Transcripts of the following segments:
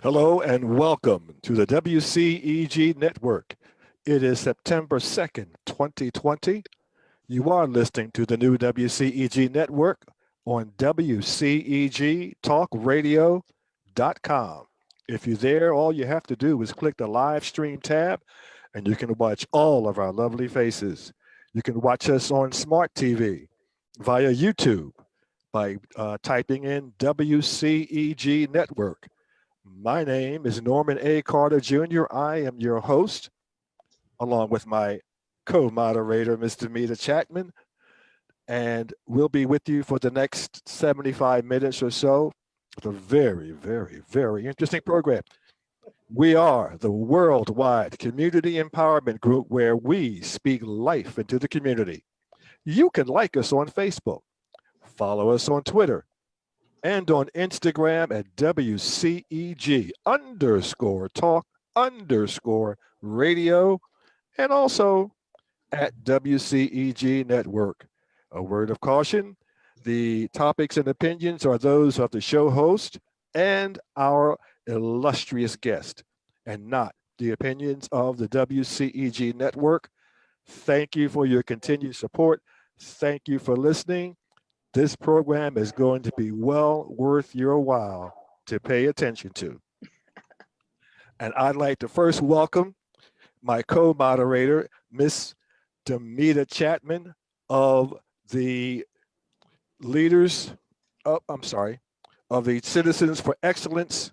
Hello and welcome to the WCEG Network. It is September 2nd, 2020. You are listening to the new WCEG Network on WCEGTalkRadio.com. If you're there, all you have to do is click the live stream tab and you can watch all of our lovely faces. You can watch us on Smart TV, via YouTube, by typing in WCEG Network. My name is Norman A. Carter Jr. I am your host, along with my co-moderator, Ms. Damita Chatman, and we'll be with you for the next 75 minutes or so with a very, very, very interesting program. We are the worldwide community empowerment group where we speak life into the community. You can like us on Facebook, follow us on Twitter, and on Instagram at WCEG_talk_radio, and also at WCEG Network. A word of caution, the topics and opinions are those of the show host and our illustrious guest, and not the opinions of the WCEG Network. Thank you for your continued support. Thank you for listening. This program is going to be well worth your while to pay attention to. And I'd like to first welcome my co-moderator, Miss Damita Chatman of the of the Citizens for Excellence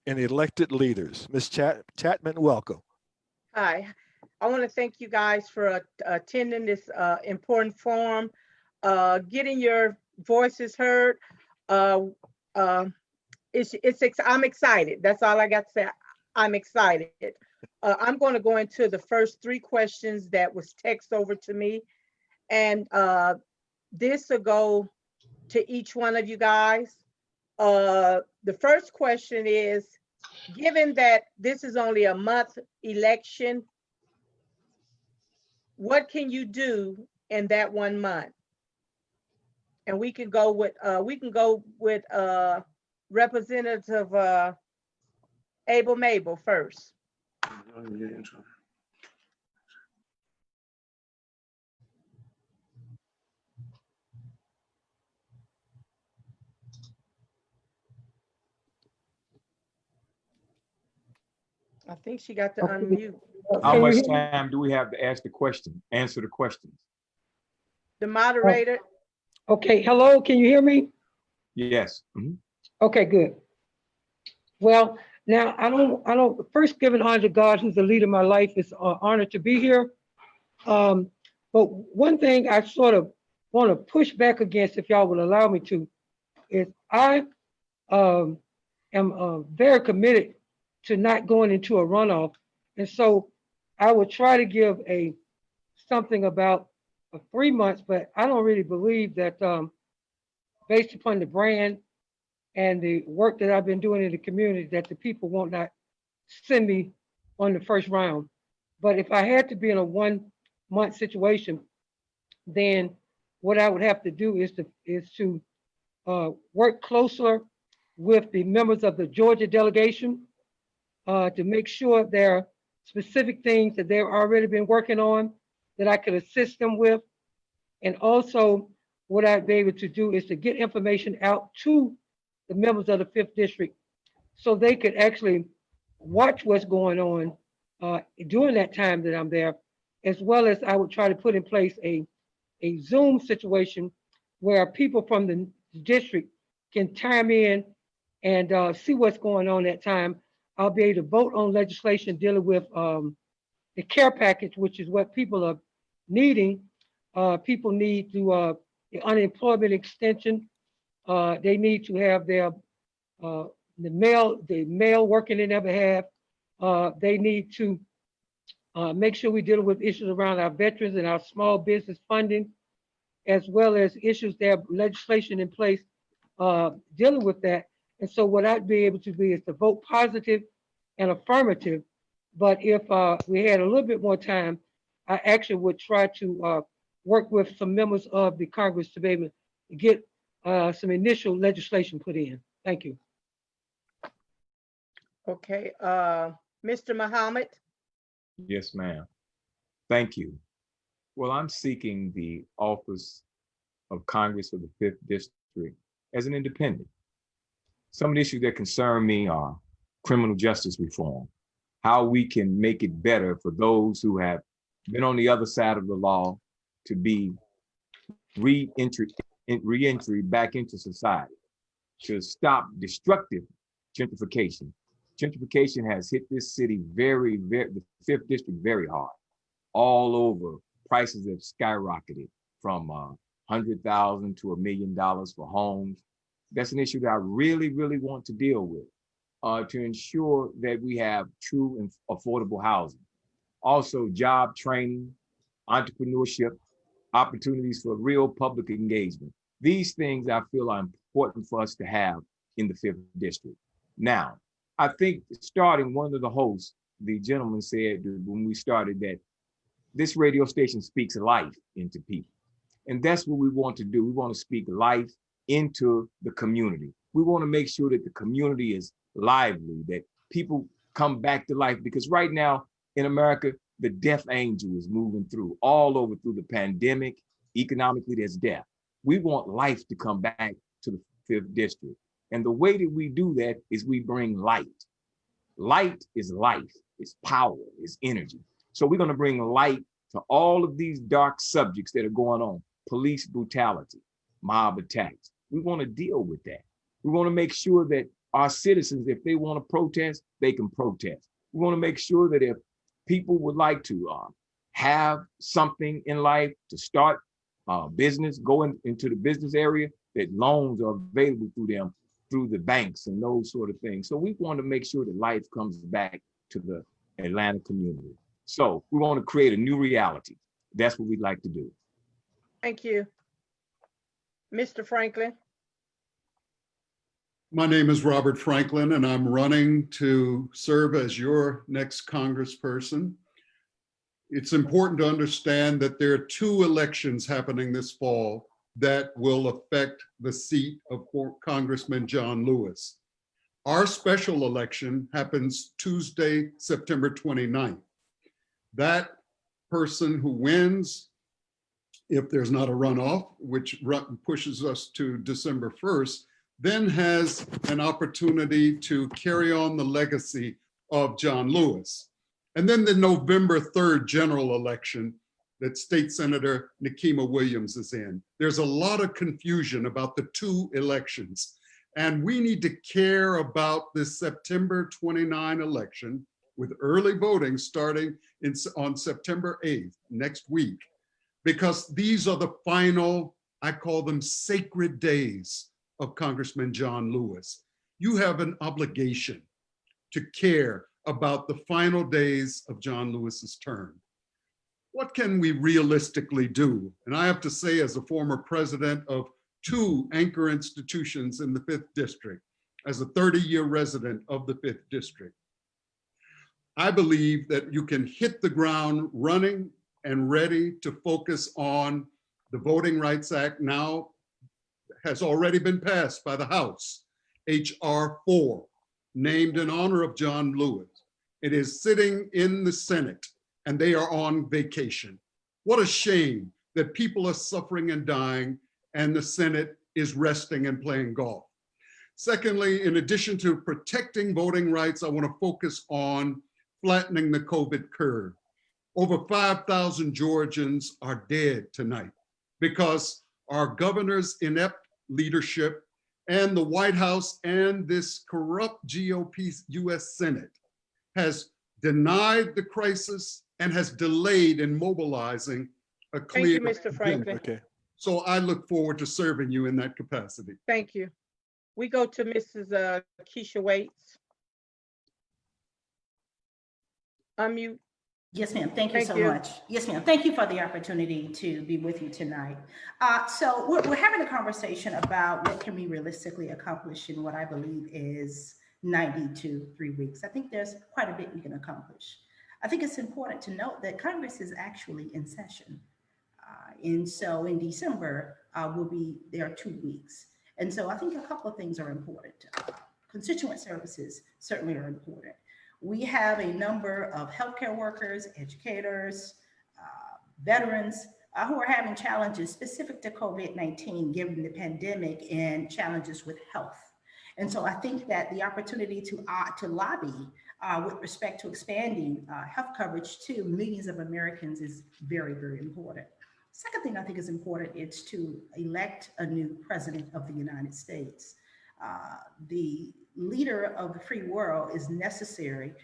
in Elected Leaders. Miss Chatman, welcome. Hi, I want to thank you guys for attending this important forum. Getting your voices heard. I'm excited. That's all I got to say. I'm excited. I'm going to go into the first three questions that was text over to me, and this will go to each one of you guys. The first question is, given that this is only a month election, what can you do in that 1 month? And we can go with Representative Mable first. I think she got to unmute. How much time do we have to ask the question, answer the questions? The moderator. Okay, hello, can you hear me? Yes. Okay, good. Well, now I don't first giving honor to God, who's the leader of my life. It's an honor to be here. But one thing I sort of want to push back against, if y'all will allow me to, is I am very committed to not going into a runoff. And so I would try to give something about 3 months, but I don't really believe that based upon the brand and the work that I've been doing in the community, that the people won't not send me on the first round. But if I had to be in a 1 month situation, then what I would have to do is to work closer with the members of the Georgia delegation to make sure there are specific things that they've already been working on that I could assist them with. And also what I'd be able to do is to get information out to the members of the 5th District so they could actually watch what's going on during that time that I'm there, as well as I would try to put in place a Zoom situation where people from the district can chime in and see what's going on that time. I'll be able to vote on legislation dealing with the care package, which is what people are needing. People need to the unemployment extension. They need to have their the mail working in their behalf. They need to make sure we're dealing with issues around our veterans and our small business funding, as well as issues that have legislation in place dealing with that. And so what I'd be able to do is to vote positive and affirmative. But if we had a little bit more time, I actually would try to work with some members of the Congress to be able to get some initial legislation put in. Thank you. Okay, Mr. Muhammad. Yes, ma'am. Thank you. Well, I'm seeking the office of Congress for the 5th District as an independent. Some of the issues that concern me are criminal justice reform, how we can make it better for those who have been on the other side of the law to be re-entry back into society, to stop destructive gentrification. Gentrification has hit this city the 5th District very hard. All over, prices have skyrocketed from 100,000 to $1 million for homes. That's an issue that I really, really want to deal with to ensure that we have true and affordable housing. Also, job training, entrepreneurship, opportunities for real public engagement. These things I feel are important for us to have in the 5th District. Now, I think starting one of the hosts, the gentleman said when we started that this radio station speaks life into people. And that's what we want to do. We want to speak life into the community. We want to make sure that the community is lively, that people come back to life, because right now in America, the death angel is moving through all over through the pandemic. Economically, there's death. We want life to come back to the 5th District. And the way that we do that is we bring light. Light is life, it's power, it's energy. So we're going to bring light to all of these dark subjects that are going on. Police brutality, mob attacks. We want to deal with that. We want to make sure that our citizens, if they want to protest, they can protest. We want to make sure that if people would like to have something in life, to start business, into the business area, that loans are available through them, through the banks and those sort of things. So we want to make sure that life comes back to the Atlanta community. So we want to create a new reality. That's what we'd like to do. Thank you. Mr. Franklin. My name is Robert Franklin, and I'm running to serve as your next congressperson. It's important to understand that there are 2 elections happening this fall that will affect the seat of Congressman John Lewis. Our special election happens Tuesday, September 29th. That person who wins, if there's not a runoff, which pushes us to December 1st, then has an opportunity to carry on the legacy of John Lewis. And then the November 3rd general election that State Senator Nikema Williams is in. There's a lot of confusion about the 2 elections. And we need to care about this September 29 election with early voting starting on September 8th, next week, because these are the final, I call them sacred days of Congressman John Lewis. You have an obligation to care about the final days of John Lewis's term. What can we realistically do? And I have to say, as a former president of 2 anchor institutions in the 5th District, as a 30-year resident of the 5th District, I believe that you can hit the ground running and ready to focus on the Voting Rights Act, now has already been passed by the House, H.R. 4, named in honor of John Lewis. It is sitting in the Senate and they are on vacation. What a shame that people are suffering and dying and the Senate is resting and playing golf. Secondly, in addition to protecting voting rights, I want to focus on flattening the COVID curve. Over 5,000 Georgians are dead tonight because our governor's inept leadership and the White House and this corrupt GOP US Senate has denied the crisis and has delayed in mobilizing a clear. Thank you, Mr. Franklin. Okay. So I look forward to serving you in that capacity. Thank you. We go to Mrs. Keisha Waits. Unmute. Yes, ma'am. Thank you Thank so you. much. Yes, ma'am. Thank you for the opportunity to be with you tonight. So we're having a conversation about what can we realistically accomplish in what I believe is 90 to 3 weeks. I think there's quite a bit we can accomplish. I think it's important to note that Congress is actually in session. And so in December, there are 2 weeks. And so I think a couple of things are important. constituent services certainly are important. We have a number of healthcare workers, educators, veterans who are having challenges specific to COVID-19, given the pandemic and challenges with health. And so I think that the opportunity to lobby with respect to expanding health coverage to millions of Americans is very, very important. Second thing I think is important is to elect a new president of the United States. The leader of the free world is necessary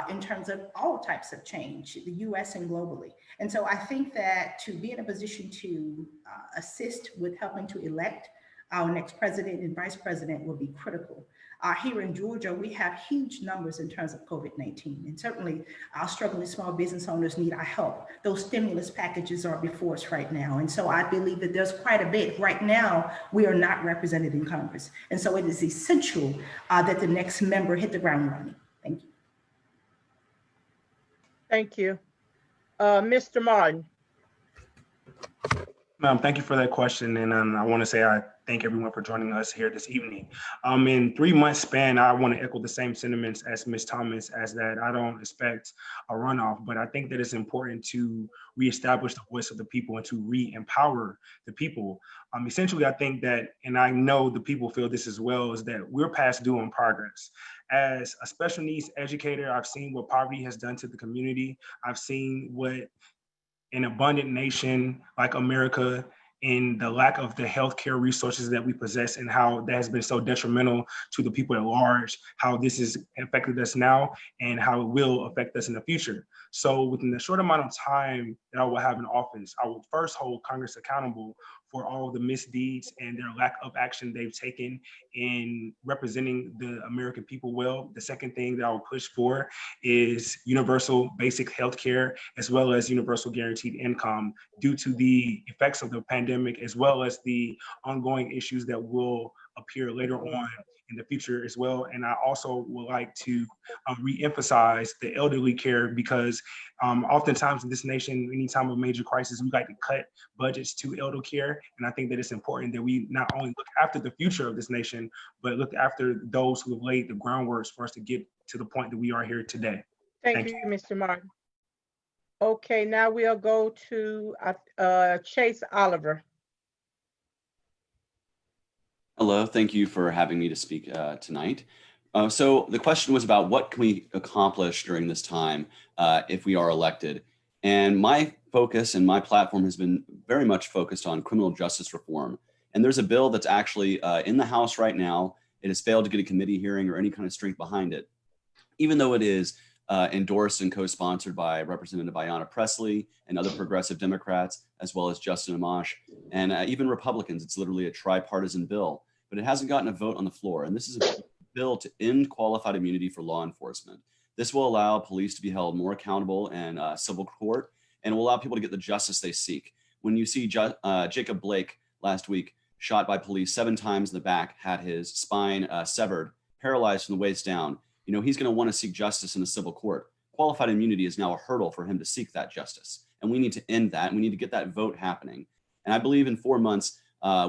in terms of all types of change, the US and globally. And so I think that to be in a position to assist with helping to elect our next president and vice president will be critical. Here in Georgia, we have huge numbers in terms of COVID-19, and certainly our struggling small business owners need our help. Those stimulus packages are before us right now. And so I believe that there's quite a bit. Right now, we are not represented in Congress. And so it is essential that the next member hit the ground running. Thank you. Thank you. Mr. Martin. Ma'am, thank you for that question. And I want to say I thank everyone for joining us here this evening. In 3 months span, I want to echo the same sentiments as Ms. Thomas, as that I don't expect a runoff, but I think that it's important to reestablish the voice of the people and to re-empower the people. Essentially, I think that, and I know the people feel this as well, is that we're past due on progress. As a special needs educator, I've seen what poverty has done to the community. I've seen what an abundant nation like America in the lack of the healthcare resources that we possess and how that has been so detrimental to the people at large, how this has affected us now and how it will affect us in the future. So within the short amount of time that I will have in office, I will first hold Congress accountable for all the misdeeds and their lack of action they've taken in representing the American people well. The second thing that I will push for is universal basic health care, as well as universal guaranteed income, due to the effects of the pandemic, as well as the ongoing issues that will appear later on in the future as well. And I also would like to re-emphasize the elderly care, because oftentimes in this nation, any time of major crisis, we like to cut budgets to elder care. And I think that it's important that we not only look after the future of this nation, but look after those who have laid the groundwork for us to get to the point that we are here today. Thank you, Mr. Martin. Okay, now we'll go to Chase Oliver. Hello, thank you for having me to speak tonight. So the question was about what can we accomplish during this time if we are elected? And my focus and my platform has been very much focused on criminal justice reform. And there's a bill that's actually in the House right now. It has failed to get a committee hearing or any kind of strength behind it, even though it is endorsed and co-sponsored by Representative Ayanna Pressley and other progressive Democrats, as well as Justin Amash, and even Republicans. It's literally a tripartisan bill, but it hasn't gotten a vote on the floor. And this is a bill to end qualified immunity for law enforcement. This will allow police to be held more accountable in civil court, and will allow people to get the justice they seek. When you see Jacob Blake last week shot by police 7 times in the back, had his spine severed, paralyzed from the waist down, you know, he's going to want to seek justice in a civil court. Qualified immunity is now a hurdle for him to seek that justice. And we need to end that. And we need to get that vote happening. And I believe in 4 months,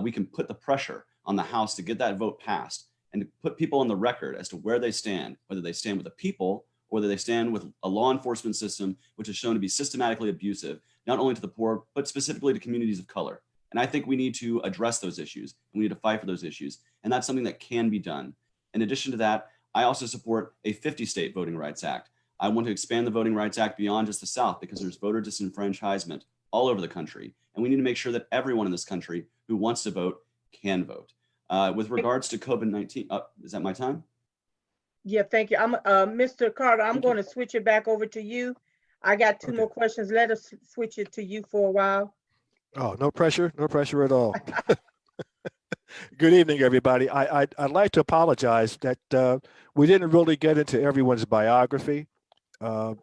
we can put the pressure on the House to get that vote passed and to put people on the record as to where they stand, whether they stand with the people or whether they stand with a law enforcement system, which is shown to be systematically abusive, not only to the poor, but specifically to communities of color. And I think we need to address those issues. And we need to fight for those issues. And that's something that can be done. In addition to that, I also support a 50-state Voting Rights Act. I want to expand the Voting Rights Act beyond just the South, because there's voter disenfranchisement all over the country. And we need to make sure that everyone in this country who wants to vote can vote. With regards to COVID-19, is that my time? Yeah, thank you. Mr. Carter, I'm going to switch it back over to you. I got two more questions. Let us switch it to you for a while. Oh, no pressure at all. Good evening, everybody. I'd like to apologize that we didn't really get into everyone's biography. I'm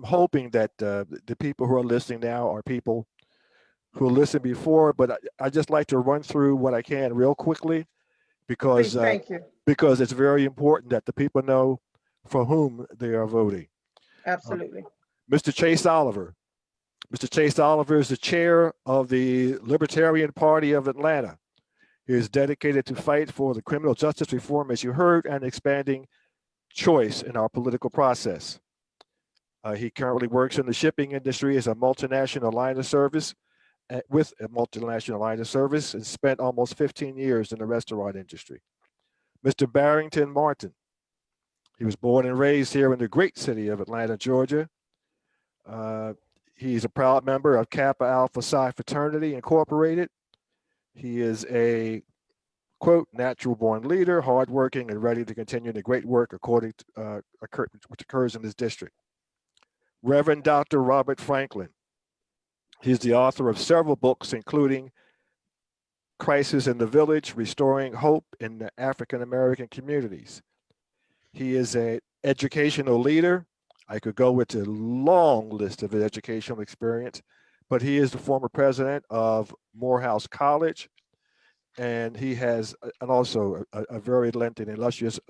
hoping that the people who are listening now are people who listened before, but I just like to run through what I can real quickly, because Please, thank you. Because it's very important that the people know for whom they are voting. Absolutely. Mr. Chase Oliver. Mr. Chase Oliver is the chair of the Libertarian Party of Atlanta. He is dedicated to fight for the criminal justice reform, as you heard, and expanding choice in our political process. He currently works in the shipping industry as a multinational line of service with a multinational line of service and spent almost 15 years in the restaurant industry. Mr. Barrington Martin. He was born and raised here in the great city of Atlanta, Georgia. He's a proud member of Kappa Alpha Psi Fraternity Incorporated. He is a, quote, natural born leader, hardworking and ready to continue the great work according to which occurs in his district. Reverend Dr. Robert Franklin. He's the author of several books, including Crisis in the Village, Restoring Hope in the African American Communities. He is an educational leader. I could go with a long list of his educational experience, but he is the former president of Morehouse College, and he has also a very lengthy and illustrious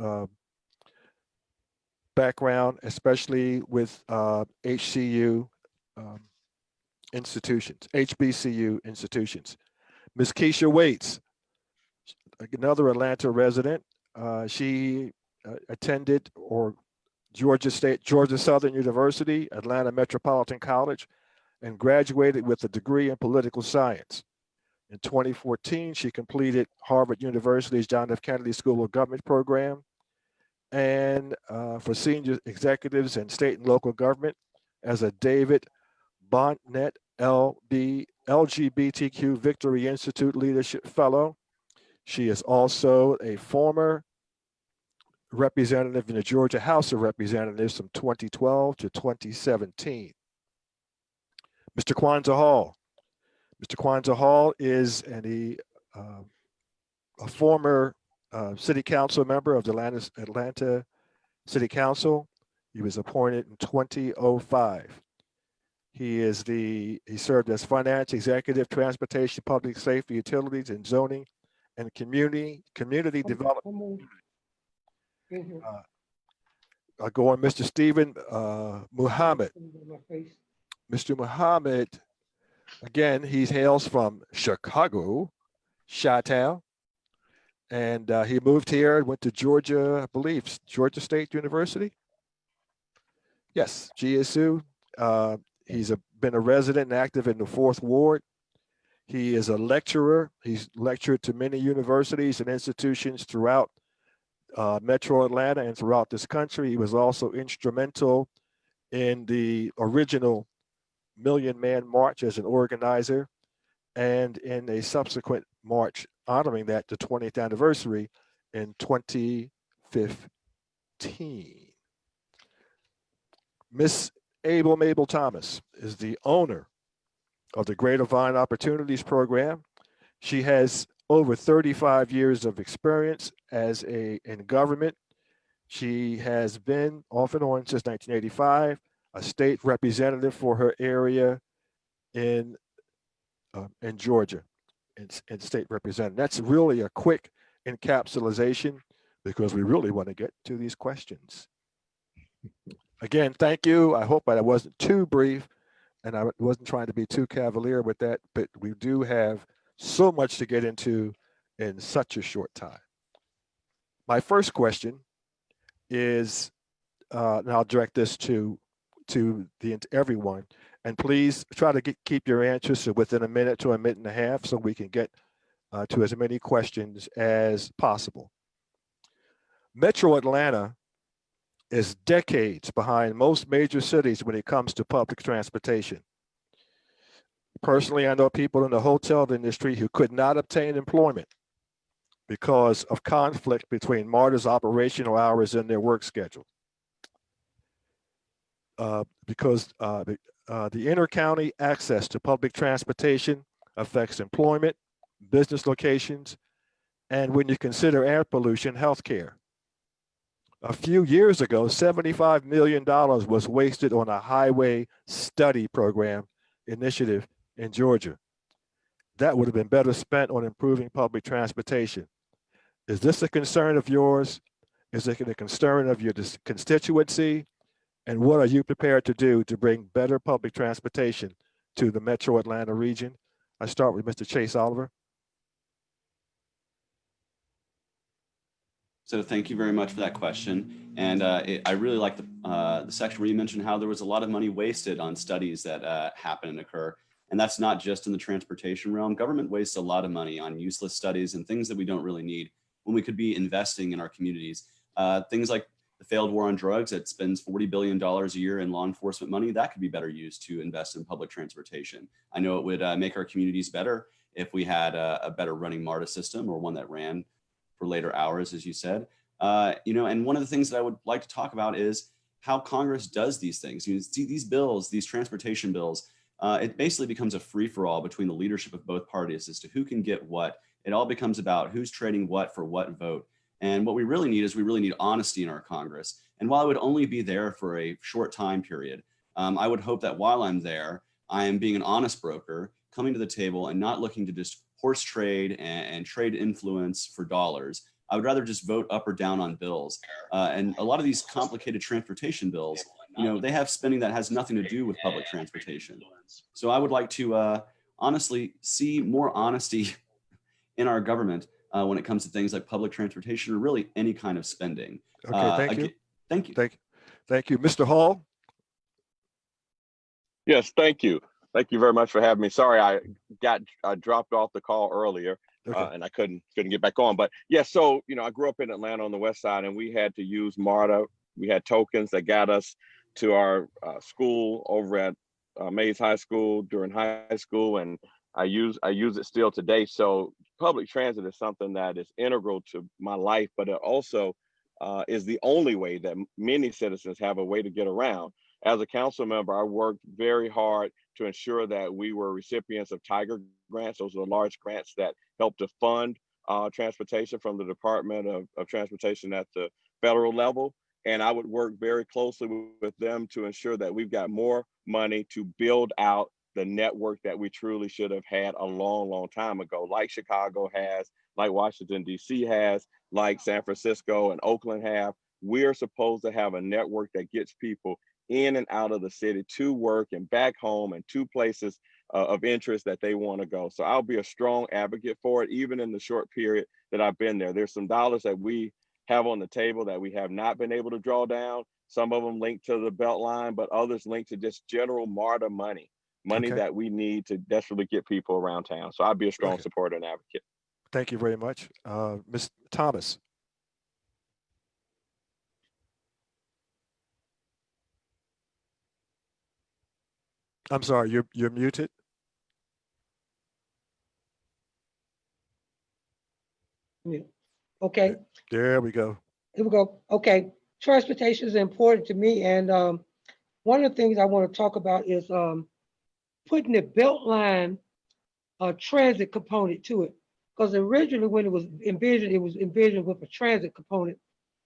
background, especially with HBCU institutions. Ms. Keisha Waits, another Atlanta resident. She attended Georgia Southern University, Atlanta Metropolitan College, and graduated with a degree in political science. In 2014, she completed Harvard University's John F. Kennedy School of Government program, and for senior executives in state and local government as a David Bonnet LGBTQ Victory Institute Leadership Fellow. She is also a former representative in the Georgia House of Representatives from 2012 to 2017. Mr. Kwanza Hall. Mr. Kwanza Hall is a former city council member of the Atlanta City Council. He was appointed in 2005. He served as finance executive, transportation, public safety, utilities, and zoning, and community development. I'll go on Mr. Stephen Muhammad. Mr. Muhammad, again, he hails from Chicago, Chi-Town, and he moved here and went to Georgia, I believe, Georgia State University. Yes, GSU. He's been a resident and active in the 4th Ward. He is a lecturer. He's lectured to many universities and institutions throughout Metro Atlanta and throughout this country. He was also instrumental in the original Million Man March as an organizer, and in a subsequent march honoring that, the 20th anniversary in 2015. Miss Mable Thomas is the owner of the Greater Vine Opportunities Program. She has over 35 years of experience in government. She has been off and on since 1985, a state representative for her area in Georgia, and state representative. That's really a quick encapsulation because we really want to get to these questions. Again, thank you. I hope I wasn't too brief and I wasn't trying to be too cavalier with that, but we do have so much to get into in such a short time. My first question is, and I'll direct this to everyone, and please try to keep your answers to within a minute to a minute and a half so we can get to as many questions as possible. Metro Atlanta is decades behind most major cities when it comes to public transportation. Personally, I know people in the hotel industry who could not obtain employment because of conflict between MARTA's operational hours and their work schedule. Because the inter-county access to public transportation affects employment, business locations, and when you consider air pollution, healthcare. A few years ago, $75 million was wasted on a highway study program initiative in Georgia. That would have been better spent on improving public transportation. Is this a concern of yours? Is it a concern of your constituency? And what are you prepared to do to bring better public transportation to the Metro Atlanta region? I start with Mr. Chase Oliver. So thank you very much for that question. And I really like the section where you mentioned how there was a lot of money wasted on studies that happen and occur. And that's not just in the transportation realm. Government wastes a lot of money on useless studies and things that we don't really need when we could be investing in our communities. Things like the failed war on drugs that spends $40 billion a year in law enforcement money, that could be better used to invest in public transportation. I know it would make our communities better if we had a better running MARTA system, or one that ran for later hours, as you said. And one of the things that I would like to talk about is how Congress does these things. You see these bills, these transportation bills, it basically becomes a free-for-all between the leadership of both parties as to who can get what. It all becomes about who's trading what for what vote. And what we really need is we really need honesty in our Congress. And while I would only be there for a short time period, I would hope that while I'm there, I am being an honest broker, coming to the table and not looking to just horse trade and trade influence for dollars. I would rather just vote up or down on bills. And a lot of these complicated transportation bills, they have spending that has nothing to do with public transportation. So I would like to honestly see more honesty in our government when it comes to things like public transportation, or really any kind of spending. Okay, thank you. Thank you. Thank you. Mr. Hall? Yes, thank you. Thank you very much for having me. Sorry, I dropped off the call earlier. Okay. And I couldn't get back on. But yeah, so, I grew up in Atlanta on the west side, and we had to use MARTA. We had tokens that got us to our school over at Mays High School during high school. And I use it still today. So public transit is something that is integral to my life, but it also is the only way that many citizens have a way to get around. As a council member, I worked very hard to ensure that we were recipients of Tiger grants. Those are the large grants that help to fund transportation from the Department of Transportation at the federal level. And I would work very closely with them to ensure that we've got more money to build out the network that we truly should have had a long, long time ago, like Chicago has, like Washington, D.C. has, like San Francisco and Oakland have. We're supposed to have a network that gets people in and out of the city to work and back home and to places of interest that they want to go. So I'll be a strong advocate for it, even in the short period that I've been there. There's some dollars that we have on the table that we have not been able to draw down. Some of them linked to the Beltline, but others linked to just general MARTA money Okay. that we need to desperately get people around town. So I'll be a strong Okay. supporter and advocate. Thank you very much. Ms. Thomas? I'm sorry, you're muted. Okay, There we go. here we go. Okay, transportation is important to me, and one of the things I want to talk about is putting the Beltline transit component to it. Because originally when it was envisioned with a transit component.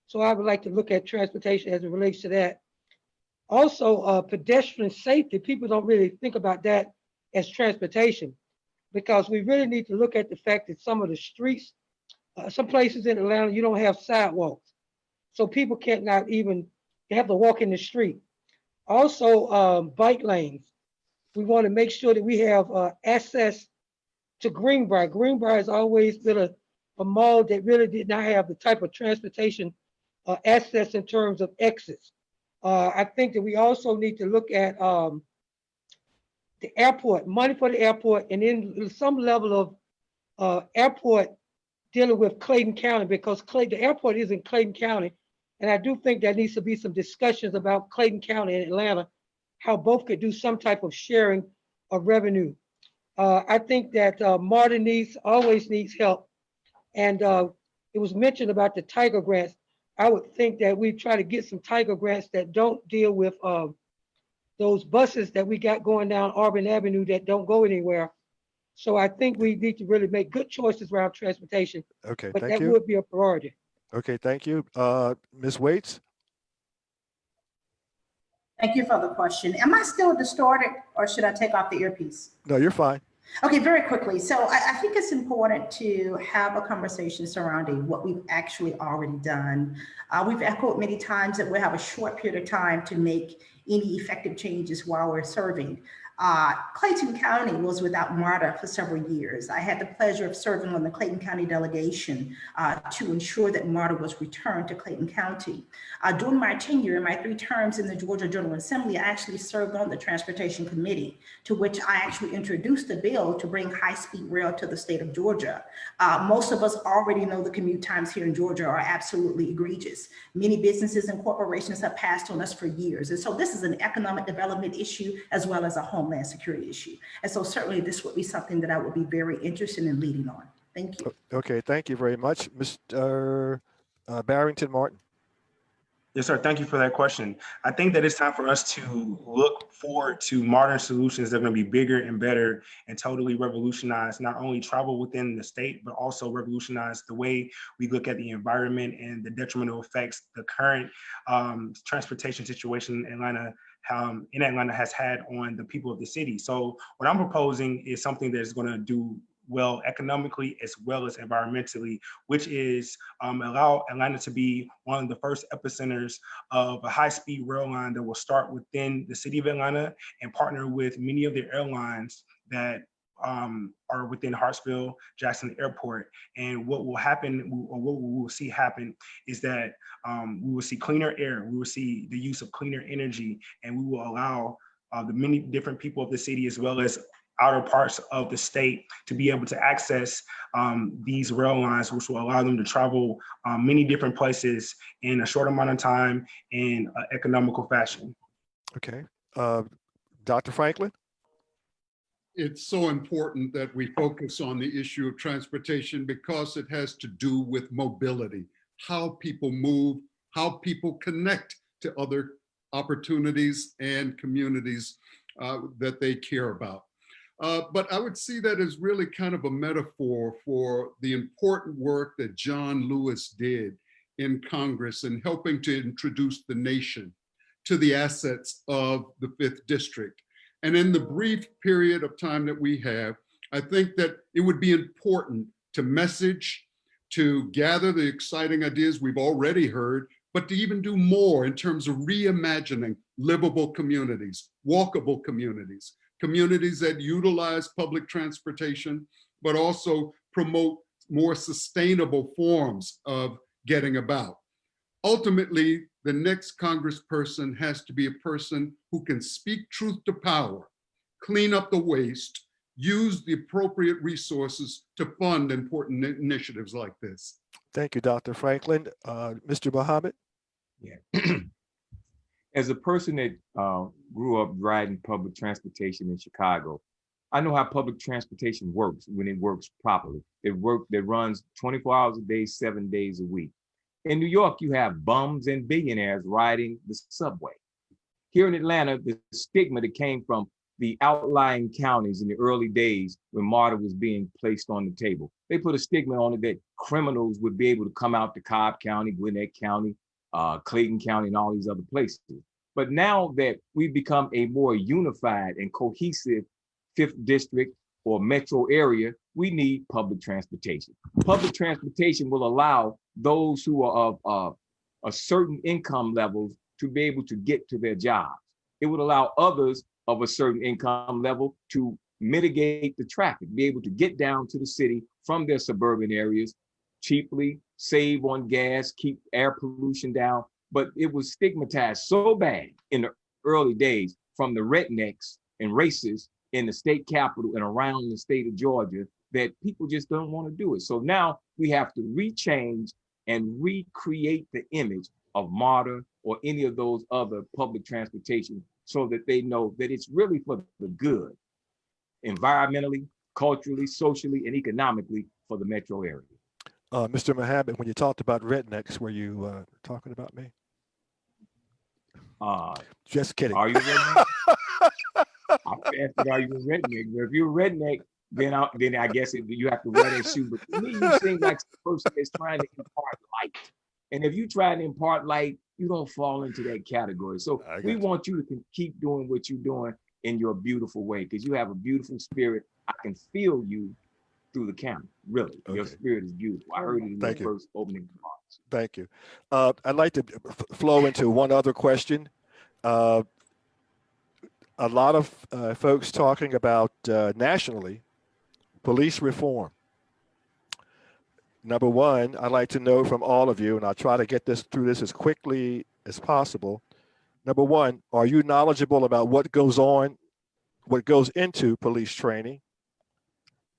So I would like to look at transportation as it relates to that. Also, pedestrian safety, people don't really think about that as transportation, because we really need to look at the fact that some of the streets, some places in Atlanta, you don't have sidewalks. So people cannot even, they have to walk in the street. Also, bike lanes. We want to make sure that we have access to Greenbrier. Greenbrier has always been a mall that really did not have the type of transportation access in terms of exits. I think that we also need to look at the airport, money for the airport, and then some level of airport dealing with Clayton County, because the airport is in Clayton County. And I do think there needs to be some discussions about Clayton County and Atlanta, how both could do some type of sharing of revenue. I think that MARTA always needs help. And it was mentioned about the Tiger grants. I would think that we try to get some Tiger grants that don't deal with those buses that we got going down Auburn Avenue that don't go anywhere. So I think we need to really make good choices around transportation. Okay, but thank that you. would be a priority. Okay, thank you. Ms. Waits? Thank you for the question. Am I still distorted, or should I take off the earpiece? No, you're fine. Okay, very quickly. So I think it's important to have a conversation surrounding what we've actually already done. We've echoed many times that we have a short period of time to make any effective changes while we're serving. Clayton County was without MARTA for several years. I had the pleasure of serving on the Clayton County delegation to ensure that MARTA was returned to Clayton County. During my tenure in my 3 terms in the Georgia General Assembly, I actually served on the Transportation Committee, to which I actually introduced a bill to bring high-speed rail to the state of Georgia. Most of us already know the commute times here in Georgia are absolutely egregious. Many businesses and corporations have passed on us for years. And so this is an economic development issue as well as a homeland security issue. And so certainly this would be something that I would be very interested in leading on. Thank you. Okay, thank you very much. Mr. Barrington Martin. Yes, sir. Thank you for that question. I think that it's time for us to look forward to modern solutions that are going to be bigger and better and totally revolutionize not only travel within the state, but also revolutionize the way we look at the environment and the detrimental effects the current transportation situation in Atlanta has had on the people of the city. So what I'm proposing is something that is going to do well economically as well as environmentally, which is allow Atlanta to be one of the first epicenters of a high-speed rail line that will start within the city of Atlanta and partner with many of the airlines that are within Hartsfield Jackson Airport. And what will happen, or what we will see happen, is that we will see cleaner air, we will see the use of cleaner energy, and we will allow the many different people of the city as well as outer parts of the state to be able to access these rail lines, which will allow them to travel many different places in a short amount of time in an economical fashion. Okay. Dr. Franklin? It's so important that we focus on the issue of transportation because it has to do with mobility, how people move, how people connect to other opportunities and communities that they care about. But I would see that as really kind of a metaphor for the important work that John Lewis did in Congress in helping to introduce the nation to the assets of the 5th District. And in the brief period of time that we have, I think that it would be important to message, to gather the exciting ideas we've already heard, but to even do more in terms of reimagining livable communities, walkable communities, communities that utilize public transportation, but also promote more sustainable forms of getting about. Ultimately, the next congressperson has to be a person who can speak truth to power, clean up the waste, use the appropriate resources to fund important initiatives like this. Thank you, Dr. Franklin. Mr. Muhammad? Yeah. As a person that grew up riding public transportation in Chicago, I know how public transportation works when it works properly. It runs 24 hours a day, 7 days a week. In New York, you have bums and billionaires riding the subway. Here in Atlanta, the stigma that came from the outlying counties in the early days when MARTA was being placed on the table, they put a stigma on it that criminals would be able to come out to Cobb County, Gwinnett County, Clayton County, and all these other places. But now that we've become a more unified and cohesive 5th District or metro area, we need public transportation. Public transportation will allow those who are of a certain income levels to be able to get to their jobs. It would allow others of a certain income level to mitigate the traffic, be able to get down to the city from their suburban areas cheaply, save on gas, keep air pollution down. But it was stigmatized so bad in the early days from the rednecks and racists in the state capitol and around the state of Georgia that people just don't want to do it. So now we have to rechange and recreate the image of MARTA or any of those other public transportation so that they know that it's really for the good, environmentally, culturally, socially, and economically for the metro area. Mr. Muhammad, when you talked about rednecks, were you talking about me? Just kidding. Are you a redneck? I asked, are you a redneck? If you're a redneck, then I guess you have to wear that shoe. But to me, you seem like a person that's trying to impart light. And if you try to impart light, you don't fall into that category. So we want you to keep doing what you're doing in your beautiful way, because you have a beautiful spirit. I can feel you through the camera. Really, your spirit is beautiful. I heard it in your first opening remarks. Thank you. I'd like to flow into one other question. a lot of folks talking about nationally police reform. Number one, I'd like to know from all of you, and I'll try to get this through this as quickly as possible. Number one, are you knowledgeable about what goes on, what goes into police training?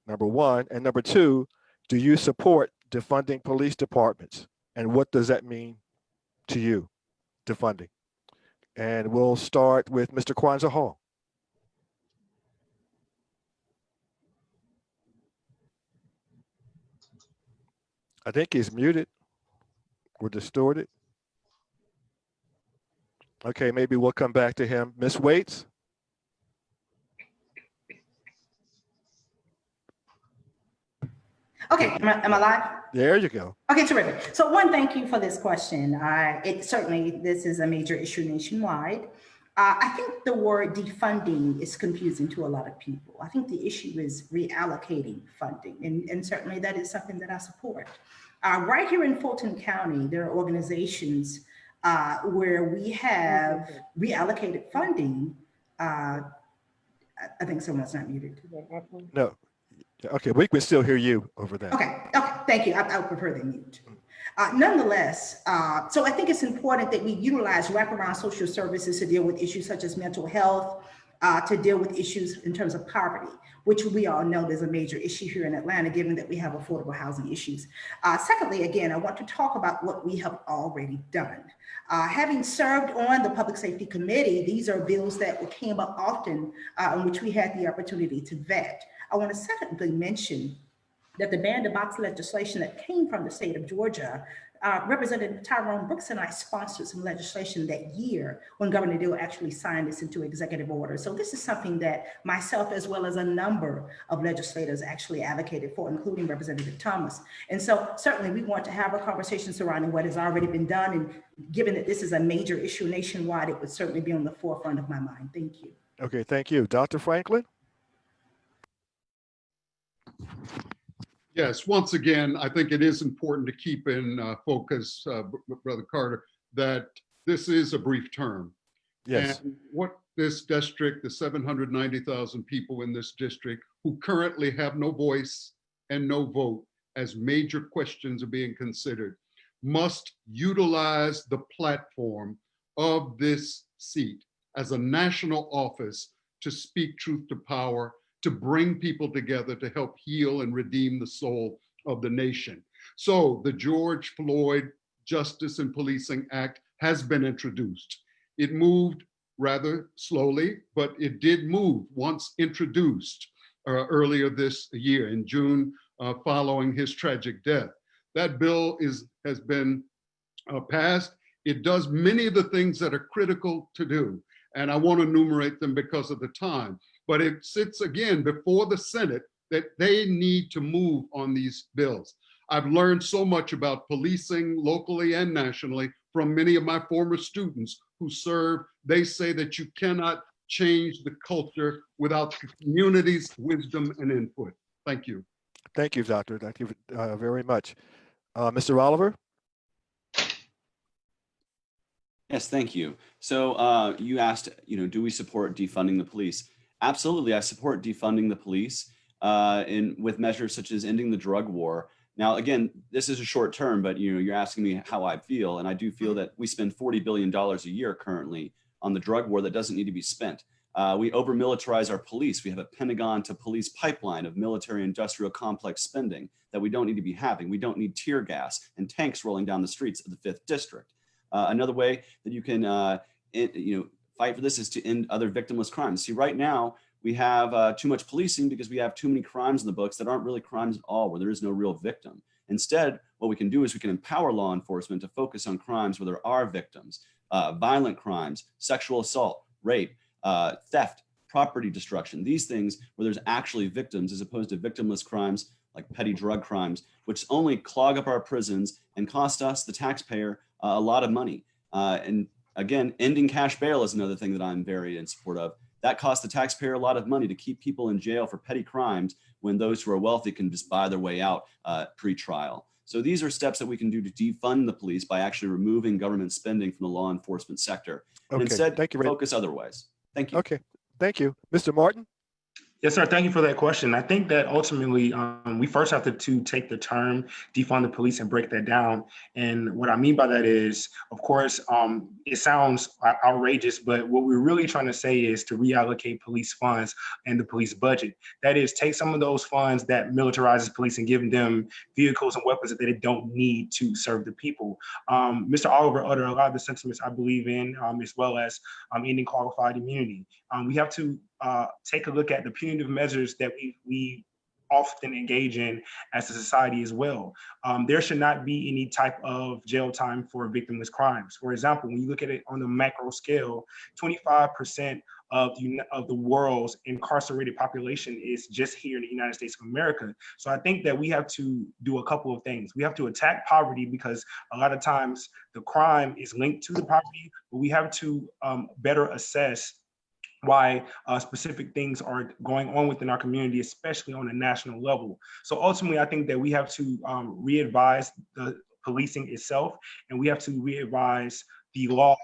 Number one. And number two, do you support defunding police departments? And what does that mean to you, defunding? And we'll start with Mr. Kwanza Hall. I think he's muted or distorted. Okay, maybe we'll come back to him. Ms. Waits? Okay, am I live? There you go. Okay, terrific. So one, thank you for this question. This is a major issue nationwide. I think the word defunding is confusing to a lot of people. I think the issue is reallocating funding, and certainly that is something that I support. Right here in Fulton County, there are organizations where we have reallocated funding. I think someone's not muted. No. Okay, we can still hear you over there. Okay, thank you. I would prefer the mute. Nonetheless, so I think it's important that we utilize wraparound social services to deal with issues such as mental health, to deal with issues in terms of poverty, which we all know is a major issue here in Atlanta, given that we have affordable housing issues. Secondly, again, I want to talk about what we have already done. Having served on the Public Safety Committee, these are bills that came up often in which we had the opportunity to vet. I want to secondly mention that the ban-the-box legislation that came from the state of Georgia, Representative Tyrone Brooks and I sponsored some legislation that year when Governor Deal actually signed this into executive order. So this is something that myself, as well as a number of legislators, actually advocated for, including Representative Thomas. And so certainly we want to have a conversation surrounding what has already been done. And given that this is a major issue nationwide, it would certainly be on the forefront of my mind. Thank you. Okay, thank you. Dr. Franklin? Yes, once again, I think it is important to keep in focus, Brother Carter, that this is a brief term. Yes. And what this district, the 790,000 people in this district who currently have no voice and no vote as major questions are being considered, must utilize the platform of this seat as a national office to speak truth to power, to bring people together to help heal and redeem the soul of the nation. So the George Floyd Justice and Policing Act has been introduced. It moved rather slowly, but it did move once introduced earlier this year in June following his tragic death. That bill has been passed. It does many of the things that are critical to do, and I want to enumerate them because of the time. But it sits again before the Senate that they need to move on these bills. I've learned so much about policing locally and nationally from many of my former students who serve. They say that you cannot change the culture without the community's wisdom and input. Thank you. Thank you, Doctor. Thank you very much. Mr. Oliver? Yes, thank you. So you asked, do we support defunding the police? Absolutely, I support defunding the police with measures such as ending the drug war. Now, again, this is a short term, but you're asking me how I feel, and I do feel that we spend $40 billion a year currently on the drug war that doesn't need to be spent. We over-militarize our police. We have a Pentagon to police pipeline of military-industrial complex spending that we don't need to be having. We don't need tear gas and tanks rolling down the streets of the 5th District. Another way that you can fight for this is to end other victimless crimes. See, right now, we have too much policing because we have too many crimes in the books that aren't really crimes at all, where there is no real victim. Instead, what we can do is we can empower law enforcement to focus on crimes where there are victims, violent crimes, sexual assault, rape, theft, property destruction, these things where there's actually victims, as opposed to victimless crimes like petty drug crimes, which only clog up our prisons and cost us, the taxpayer, a lot of money. And again, ending cash bail is another thing that I'm very in support of. That costs the taxpayer a lot of money to keep people in jail for petty crimes when those who are wealthy can just buy their way out pre-trial. So these are steps that we can do to defund the police by actually removing government spending from the law enforcement sector. And Okay, instead, thank you. focus otherwise. Thank you. Okay, Thank you. Mr. Martin? Yes, sir. Thank you for that question. I think that ultimately we first have to take the term defund the police and break that down. And what I mean by that is, of course, it sounds outrageous, but what we're really trying to say is to reallocate police funds and the police budget. That is, take some of those funds that militarizes police and giving them vehicles and weapons that they don't need to serve the people. Mr. Oliver uttered a lot of the sentiments I believe in, as well as ending qualified immunity. We have to take a look at the punitive measures that we often engage in as a society as well. There should not be any type of jail time for victimless crimes. For example, when you look at it on the macro scale, 25% of the world's incarcerated population is just here in the United States of America. So I think that we have to do a couple of things. We have to attack poverty because a lot of times the crime is linked to the poverty, but we have to better assess why specific things are going on within our community, especially on a national level. So ultimately, I think that we have to re-advise the policing itself, and we have to re-advise the laws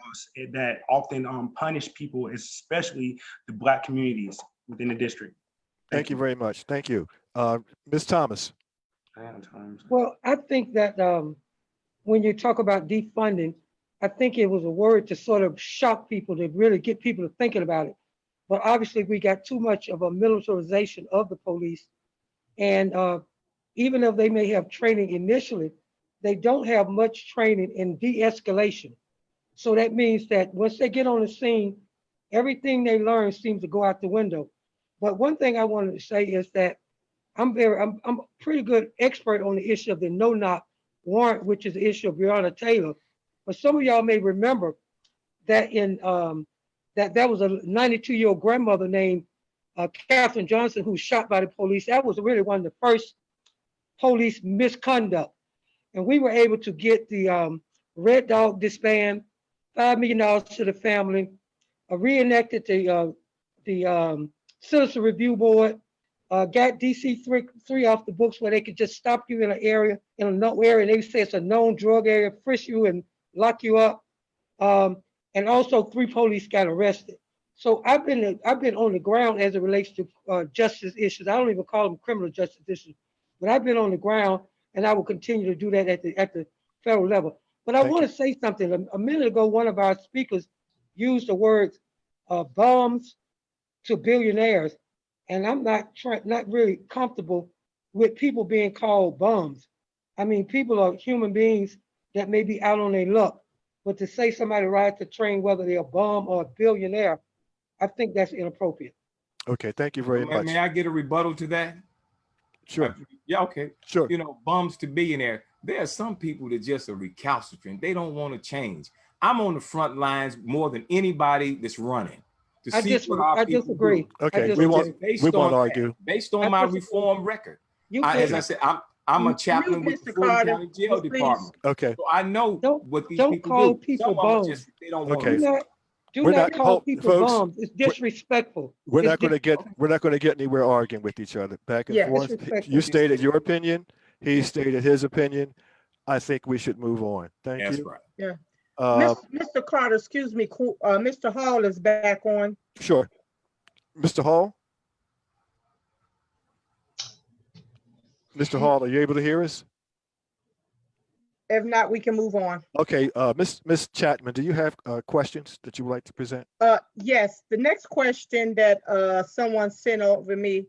that often punish people, especially the Black communities within the district. Thank you very much. Thank you. Ms. Thomas? Well, I think that when you talk about defunding, I think it was a word to sort of shock people, to really get people to thinking about it. But obviously we got too much of a militarization of the police. And even if they may have training initially, they don't have much training in de-escalation. So that means that once they get on the scene, everything they learn seems to go out the window. But one thing I wanted to say is that I'm a pretty good expert on the issue of the no-knock warrant, which is the issue of Breonna Taylor. But some of y'all may remember that in that there was a 92-year-old grandmother named Catherine Johnson who was shot by the police. That was really one of the first police misconduct. And we were able to get the Red Dog disband, $5 million to the family, reenacted the Citizen Review Board, got DC 3 off the books where they could just stop you in an area, in a no area, and they say it's a known drug area, frisk you and lock you up. And also 3 police got arrested. So I've been on the ground as it relates to justice issues. I don't even call them criminal justice issues, but I've been on the ground, and I will continue to do that at the federal level. But I want to say something. A minute ago, one of our speakers used the words bums to billionaires, and I'm not really comfortable with people being called bums. I mean, people are human beings that may be out on their luck. But to say somebody rides the train, whether they're a bum or a billionaire, I think that's inappropriate. Okay, thank you very much. May I get a rebuttal to that? Sure. Yeah, okay. Sure. You know, bums to billionaire. There are some people that just are recalcitrant. They don't want to change. I'm on the front lines more than anybody that's running. I disagree. Okay, we won't argue. Based on my reform record. As I said, I'm a chaplain with the Fulton County Jail Department. Okay. So I know what these don't people call do. people bums. They don't want Okay. to. Do not call people bums. It's disrespectful. We're not going to get anywhere arguing with each other back and forth. You stated your opinion. He stated his opinion. I think we should move on. Thank you. That's right. Yeah. Mr. Carter, excuse me, Mr. Hall is back on. Sure. Mr. Hall? Mr. Hall, are you able to hear us? If not, we can move on. Okay, Miss Chatman, do you have questions that you would like to present? Yes, the next question that someone sent over me,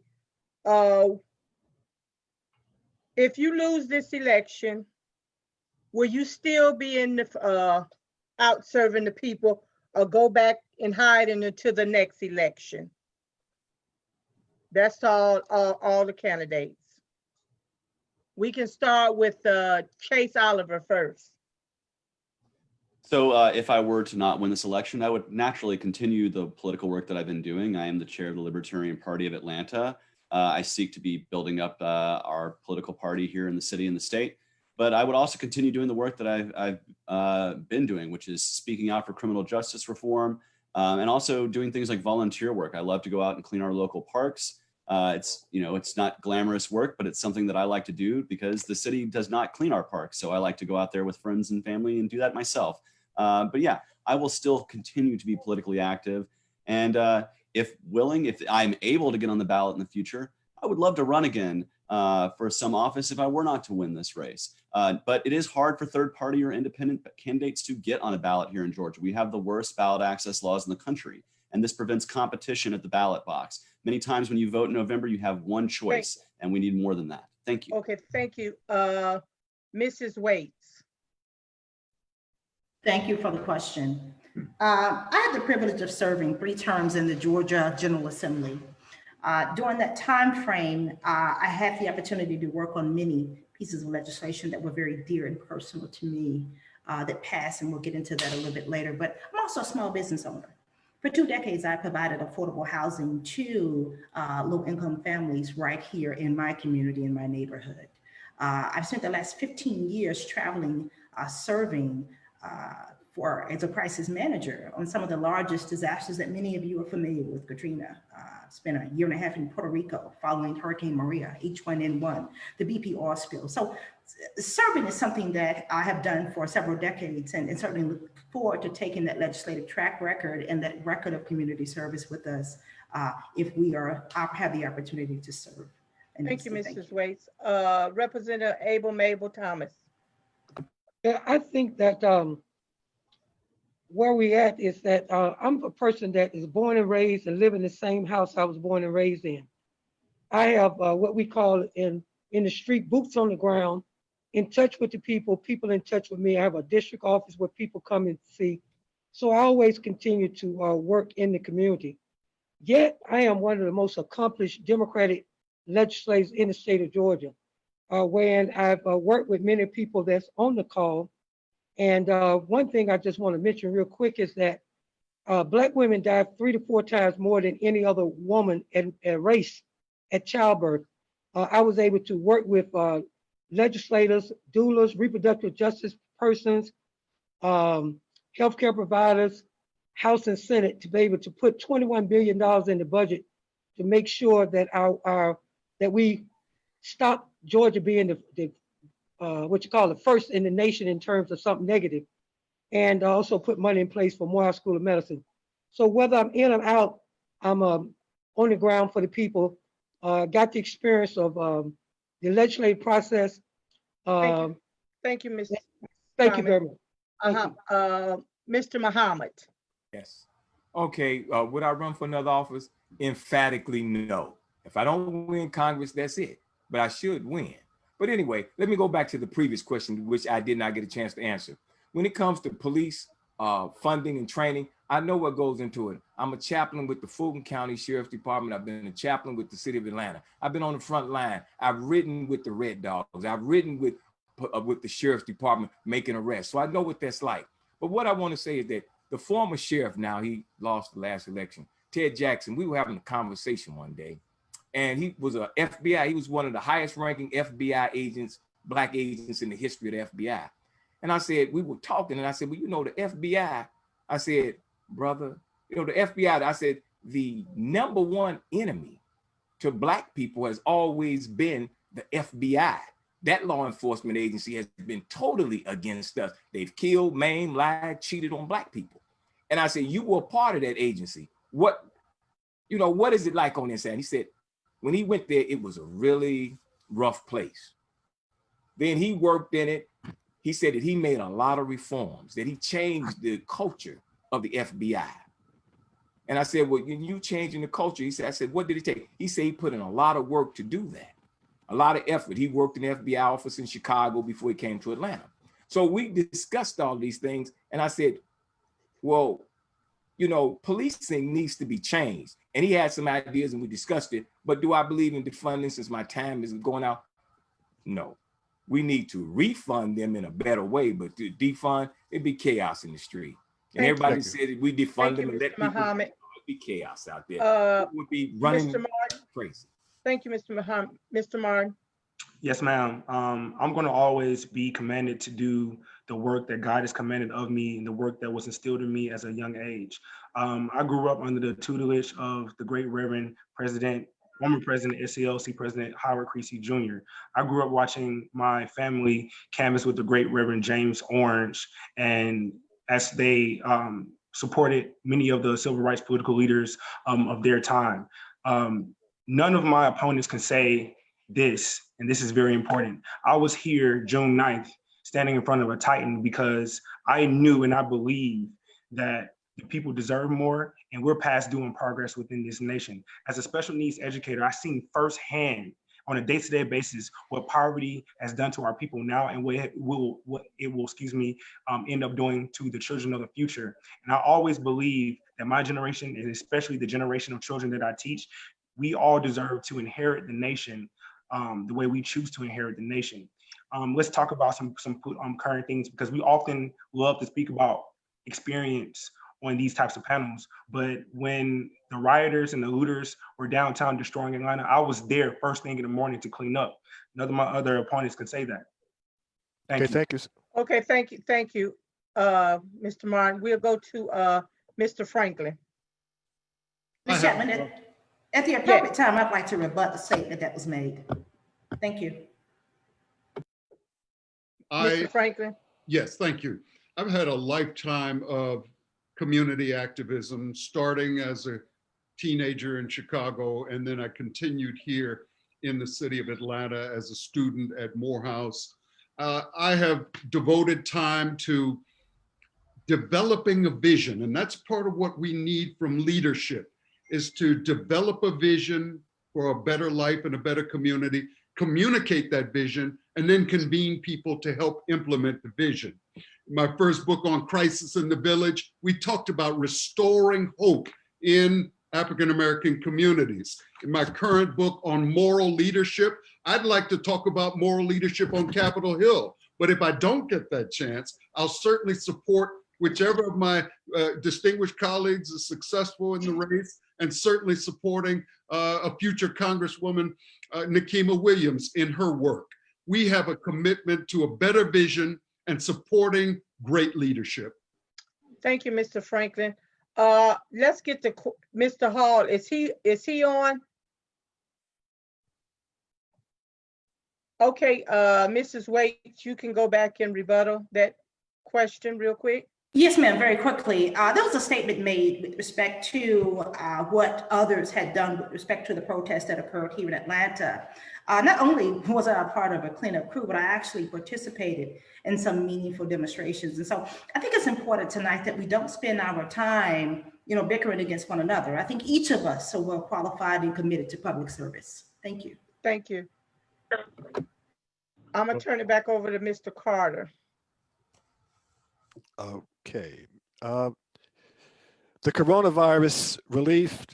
if you lose this election, will you still be in the out serving the people, or go back and hide into the next election? That's all the candidates. We can start with Chase Oliver first. So if I were to not win this election, I would naturally continue the political work that I've been doing. I am the chair of the Libertarian Party of Atlanta. I seek to be building up our political party here in the city and the state. But I would also continue doing the work that I've been doing, which is speaking out for criminal justice reform, and also doing things like volunteer work. I love to go out and clean our local parks. It's not glamorous work, but it's something that I like to do because the city does not clean our parks. So I like to go out there with friends and family and do that myself. But yeah, I will still continue to be politically active. And if willing, if I'm able to get on the ballot in the future, I would love to run again for some office if I were not to win this race. But it is hard for third party or independent candidates to get on a ballot here in Georgia. We have the worst ballot access laws in the country, and this prevents competition at the ballot box. Many times when you vote in November, you have one choice, and we need more than that. Thank you. Okay, thank you. Mrs. Waits. Thank you for the question. I had the privilege of serving 3 terms in the Georgia General Assembly. During that time frame, I had the opportunity to work on many pieces of legislation that were very dear and personal to me that passed, and we'll get into that a little bit later. But I'm also a small business owner. For 2 decades, I provided affordable housing to low-income families right here in my community, in my neighborhood. I've spent the last 15 years traveling, serving as a crisis manager on some of the largest disasters that many of you are familiar with. Katrina, spent a year and a half in Puerto Rico following Hurricane Maria, H1N1, the BP oil spill. So serving is something that I have done for several decades, and certainly look forward to taking that legislative track record and that record of community service with us if we have the opportunity to serve. And Thank you, so Mrs. Waits. Representative Mable Thomas. Yeah, I think that where we at is that I'm a person that is born and raised and live in the same house I was born and raised in. I have what we call in the street, boots on the ground, in touch with the people, people in touch with me. I have a district office where people come and see. So I always continue to work in the community. Yet I am one of the most accomplished Democratic legislators in the state of Georgia, when I've worked with many people that's on the call. And one thing I just want to mention real quick is that Black women die 3 to 4 times more than any other woman and race at childbirth. I was able to work with legislators, doulas, reproductive justice persons, healthcare providers, House and Senate to be able to put $21 billion in the budget to make sure that that we stop Georgia being the first in the nation in terms of something negative, and also put money in place for Morehouse School of Medicine. So whether I'm in or out, I'm on the ground for the people. Got the experience of the legislative process. Thank you, Mr. Thank you very much. Mr. Muhammad. Yes. Okay, would I run for another office? Emphatically no. If I don't win Congress, that's it. But I should win. But anyway, let me go back to the previous question, which I did not get a chance to answer. When it comes to police funding and training, I know what goes into it. I'm a chaplain with the Fulton County Sheriff's Department. I've been a chaplain with the City of Atlanta. I've been on the front line. I've ridden with the Red Dogs. I've ridden with the Sheriff's Department making arrests. So I know what that's like. But what I want to say is that the former sheriff, now he lost the last election, Ted Jackson, we were having a conversation one day, and he was a FBI. He was one of the highest ranking FBI agents, Black agents in the history of the FBI. And I said, we were talking, and I said, well, you know, the FBI, I said, brother, you know, the FBI, I said, the #1 enemy to Black people has always been the FBI. That law enforcement agency has been totally against us. They've killed, maimed, lied, cheated on Black people. And I said, you were a part of that agency. What is it like on the inside? And he said, when he went there, it was a really rough place. Then he worked in it. He said that he made a lot of reforms, that he changed the culture of the FBI. And I said, well, you changing the culture. I said, what did it take? He said he put in a lot of work to do that, a lot of effort. He worked in the FBI office in Chicago before he came to Atlanta. So we discussed all these things. And I said, well, you know, policing needs to be changed. And he had some ideas and we discussed it. But do I believe in defunding since my time is going out? No. We need to refund them in a better way, but to defund, it'd be chaos in the street. And everybody said that we defund them and let people, it'd be chaos out there. It would be running crazy. Thank you, Mr. Muhammad. Mr. Martin. Yes, ma'am. I'm going to always be commanded to do the work that God has commanded of me and the work that was instilled in me as a young age. I grew up under the tutelage of the great Reverend former President, SCLC President Howard Creasy Jr. I grew up watching my family canvass with the great Reverend James Orange, and as they supported many of the civil rights political leaders of their time. None of my opponents can say this, and this is very important. I was here June 9th, standing in front of a Titan because I knew and I believe that the people deserve more, and we're past due in progress within this nation. As a special needs educator, I've seen firsthand on a day-to-day basis what poverty has done to our people now and what it will end up doing to the children of the future. And I always believe that my generation, and especially the generation of children that I teach, we all deserve to inherit the nation the way we choose to inherit the nation. Let's talk about some current things, because we often love to speak about experience on these types of panels. But when the rioters and the looters were downtown destroying Atlanta, I was there first thing in the morning to clean up. None of my other opponents can say that. Thank you. Thank you. Okay, thank you, Mr. Martin. We'll go to Mr. Franklin. Ms. Chatman, at the appropriate time, I'd like to rebut the statement that was made. Thank you. Mr. Franklin? Yes, thank you. I've had a lifetime of community activism, starting as a teenager in Chicago, and then I continued here in the city of Atlanta as a student at Morehouse. I have devoted time to developing a vision, and that's part of what we need from leadership, is to develop a vision for a better life and a better community, communicate that vision, and then convene people to help implement the vision. In my first book on Crisis in the Village, we talked about restoring hope in African-American communities. In my current book on moral leadership, I'd like to talk about moral leadership on Capitol Hill. But if I don't get that chance, I'll certainly support whichever of my distinguished colleagues is successful in the race, and certainly supporting a future Congresswoman, Nikema Williams, in her work. We have a commitment to a better vision and supporting great leadership. Thank you, Mr. Franklin. Let's get to Mr. Hall. Is he on? Okay, Mrs. Waits, you can go back and rebuttal that question real quick. Yes, ma'am, very quickly. There was a statement made with respect to what others had done with respect to the protests that occurred here in Atlanta. Not only was I a part of a cleanup crew, but I actually participated in some meaningful demonstrations. And so I think it's important tonight that we don't spend our time, bickering against one another. I think each of us are well qualified and committed to public service. Thank you. Thank you. I'm gonna turn it back over to Mr. Carter. Okay. The Coronavirus Relief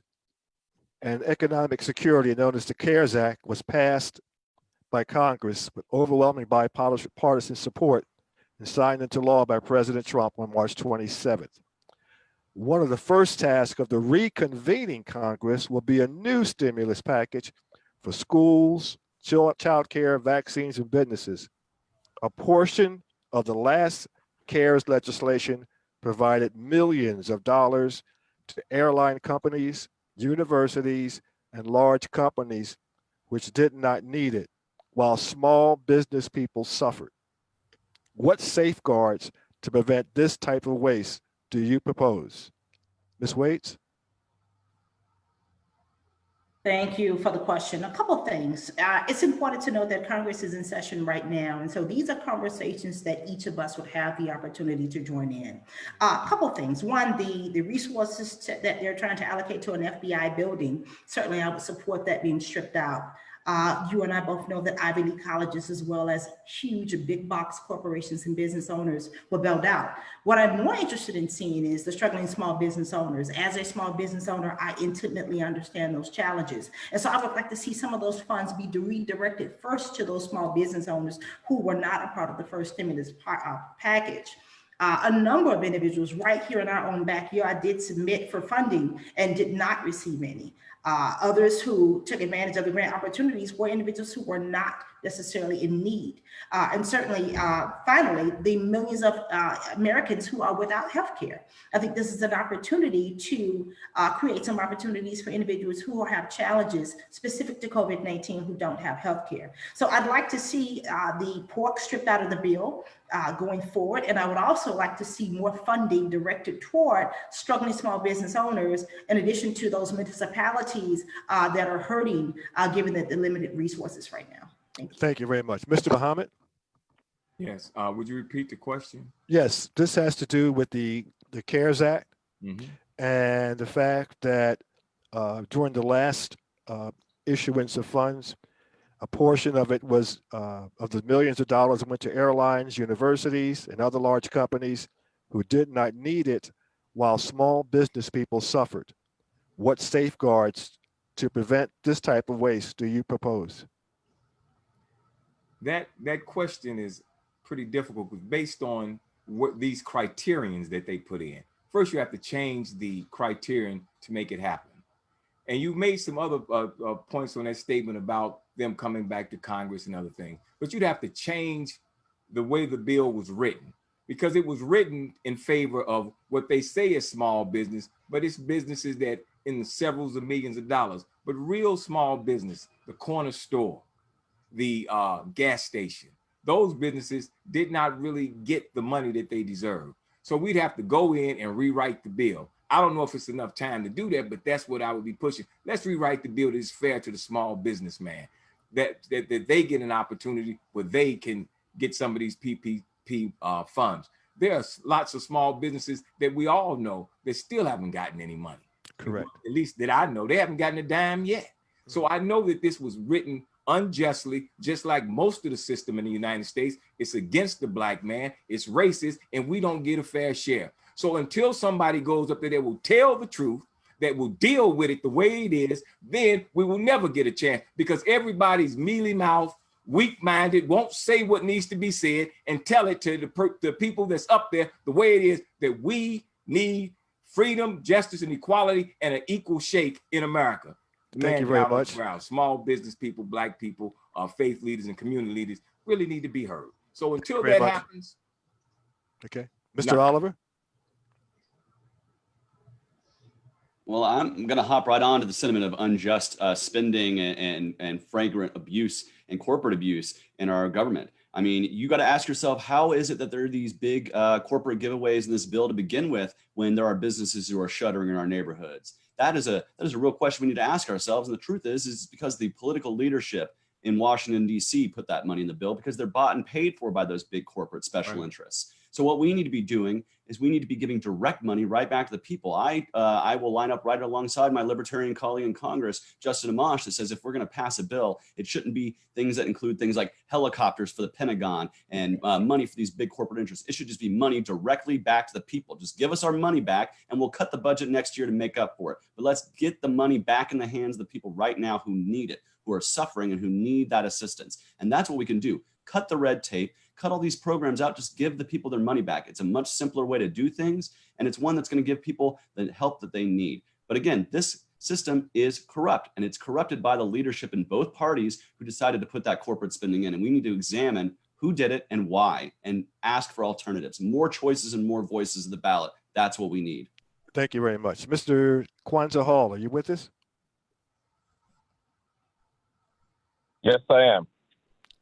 and Economic Security, known as the CARES Act, was passed by Congress with overwhelming bipartisan support and signed into law by President Trump on March 27th. One of the first tasks of the reconvening Congress will be a new stimulus package for schools, child care, vaccines, and businesses. A portion of the last CARES legislation provided millions of dollars to airline companies, universities, and large companies which did not need it, while small business people suffered. What safeguards to prevent this type of waste do you propose? Ms. Waits? Thank you for the question. A couple of things. It's important to note that Congress is in session right now. And so these are conversations that each of us would have the opportunity to join in. A couple of things. One, the resources that they're trying to allocate to an FBI building, certainly I would support that being stripped out. You and I both know that Ivy League colleges, as well as huge big box corporations and business owners, were bailed out. What I'm more interested in seeing is the struggling small business owners. As a small business owner, I intimately understand those challenges. And so I would like to see some of those funds be redirected first to those small business owners who were not a part of the first stimulus package. A number of individuals right here in our own backyard did submit for funding and did not receive any. Others who took advantage of the grant opportunities were individuals who were not necessarily in need. And certainly, finally, the millions of Americans who are without health care. I think this is an opportunity to create some opportunities for individuals who have challenges specific to COVID-19 who don't have health care. So I'd like to see the pork stripped out of the bill going forward. And I would also like to see more funding directed toward struggling small business owners, in addition to those municipalities that are hurting given the limited resources right now. Thank you. Thank you very much. Mr. Muhammad? Yes. Would you repeat the question? Yes, this has to do with the CARES Act Mhm. and the fact that during the last issuance of funds, a portion of it was of the millions of dollars went to airlines, universities, and other large companies who did not need it, while small business people suffered. What safeguards to prevent this type of waste do you propose? That question is pretty difficult because based on what these criterions that they put in. First, you have to change the criterion to make it happen. And you made some other points on that statement about them coming back to Congress and other things. But you'd have to change the way the bill was written, because it was written in favor of what they say is small business, but it's businesses that in the several of millions of dollars. But real small business, the corner store, the gas station, those businesses did not really get the money that they deserve. So we'd have to go in and rewrite the bill. I don't know if it's enough time to do that, but that's what I would be pushing. Let's rewrite the bill that is fair to the small businessman, that they get an opportunity where they can get some of these PPP funds. There are lots of small businesses that we all know that still haven't gotten any money. Correct. At least that I know, they haven't gotten a dime yet. So I know that this was written unjustly, just like most of the system in the United States. It's against the Black man, it's racist, and we don't get a fair share. So until somebody goes up there that will tell the truth, that will deal with it the way it is, then we will never get a chance, because everybody's mealy-mouthed, weak-minded, won't say what needs to be said and tell it to the people that's up there the way it is, that we need freedom, justice, and equality, and an equal shake in America. Thank you very much. Small business people, Black people, faith leaders, and community leaders really need to be heard. So until Very that much. happens, Okay. Mr. Oliver? Well, I'm going to hop right on to the sentiment of unjust spending and flagrant abuse and corporate abuse in our government. I mean, you got to ask yourself, how is it that there are these big corporate giveaways in this bill to begin with when there are businesses who are shuttering in our neighborhoods? That is a real question we need to ask ourselves. And the truth is because the political leadership in Washington, D.C. put that money in the bill because they're bought and paid for by those big corporate special interests. So what we need to be doing is we need to be giving direct money right back to the people. I will line up right alongside my libertarian colleague in Congress, Justin Amash, that says if we're going to pass a bill, it shouldn't be things that include things like helicopters for the Pentagon and money for these big corporate interests. It should just be money directly back to the people. Just give us our money back and we'll cut the budget next year to make up for it. But let's get the money back in the hands of the people right now who need it, who are suffering and who need that assistance. And that's what we can do. Cut the red tape, cut all these programs out, just give the people their money back. It's a much simpler way to do things, and it's one that's going to give people the help that they need. But again, this system is corrupt, and it's corrupted by the leadership in both parties who decided to put that corporate spending in. And we need to examine who did it and why, and ask for alternatives. More choices and more voices of the ballot. That's what we need. Thank you very much. Mr. Kwanza Hall, are you with us? Yes, I am.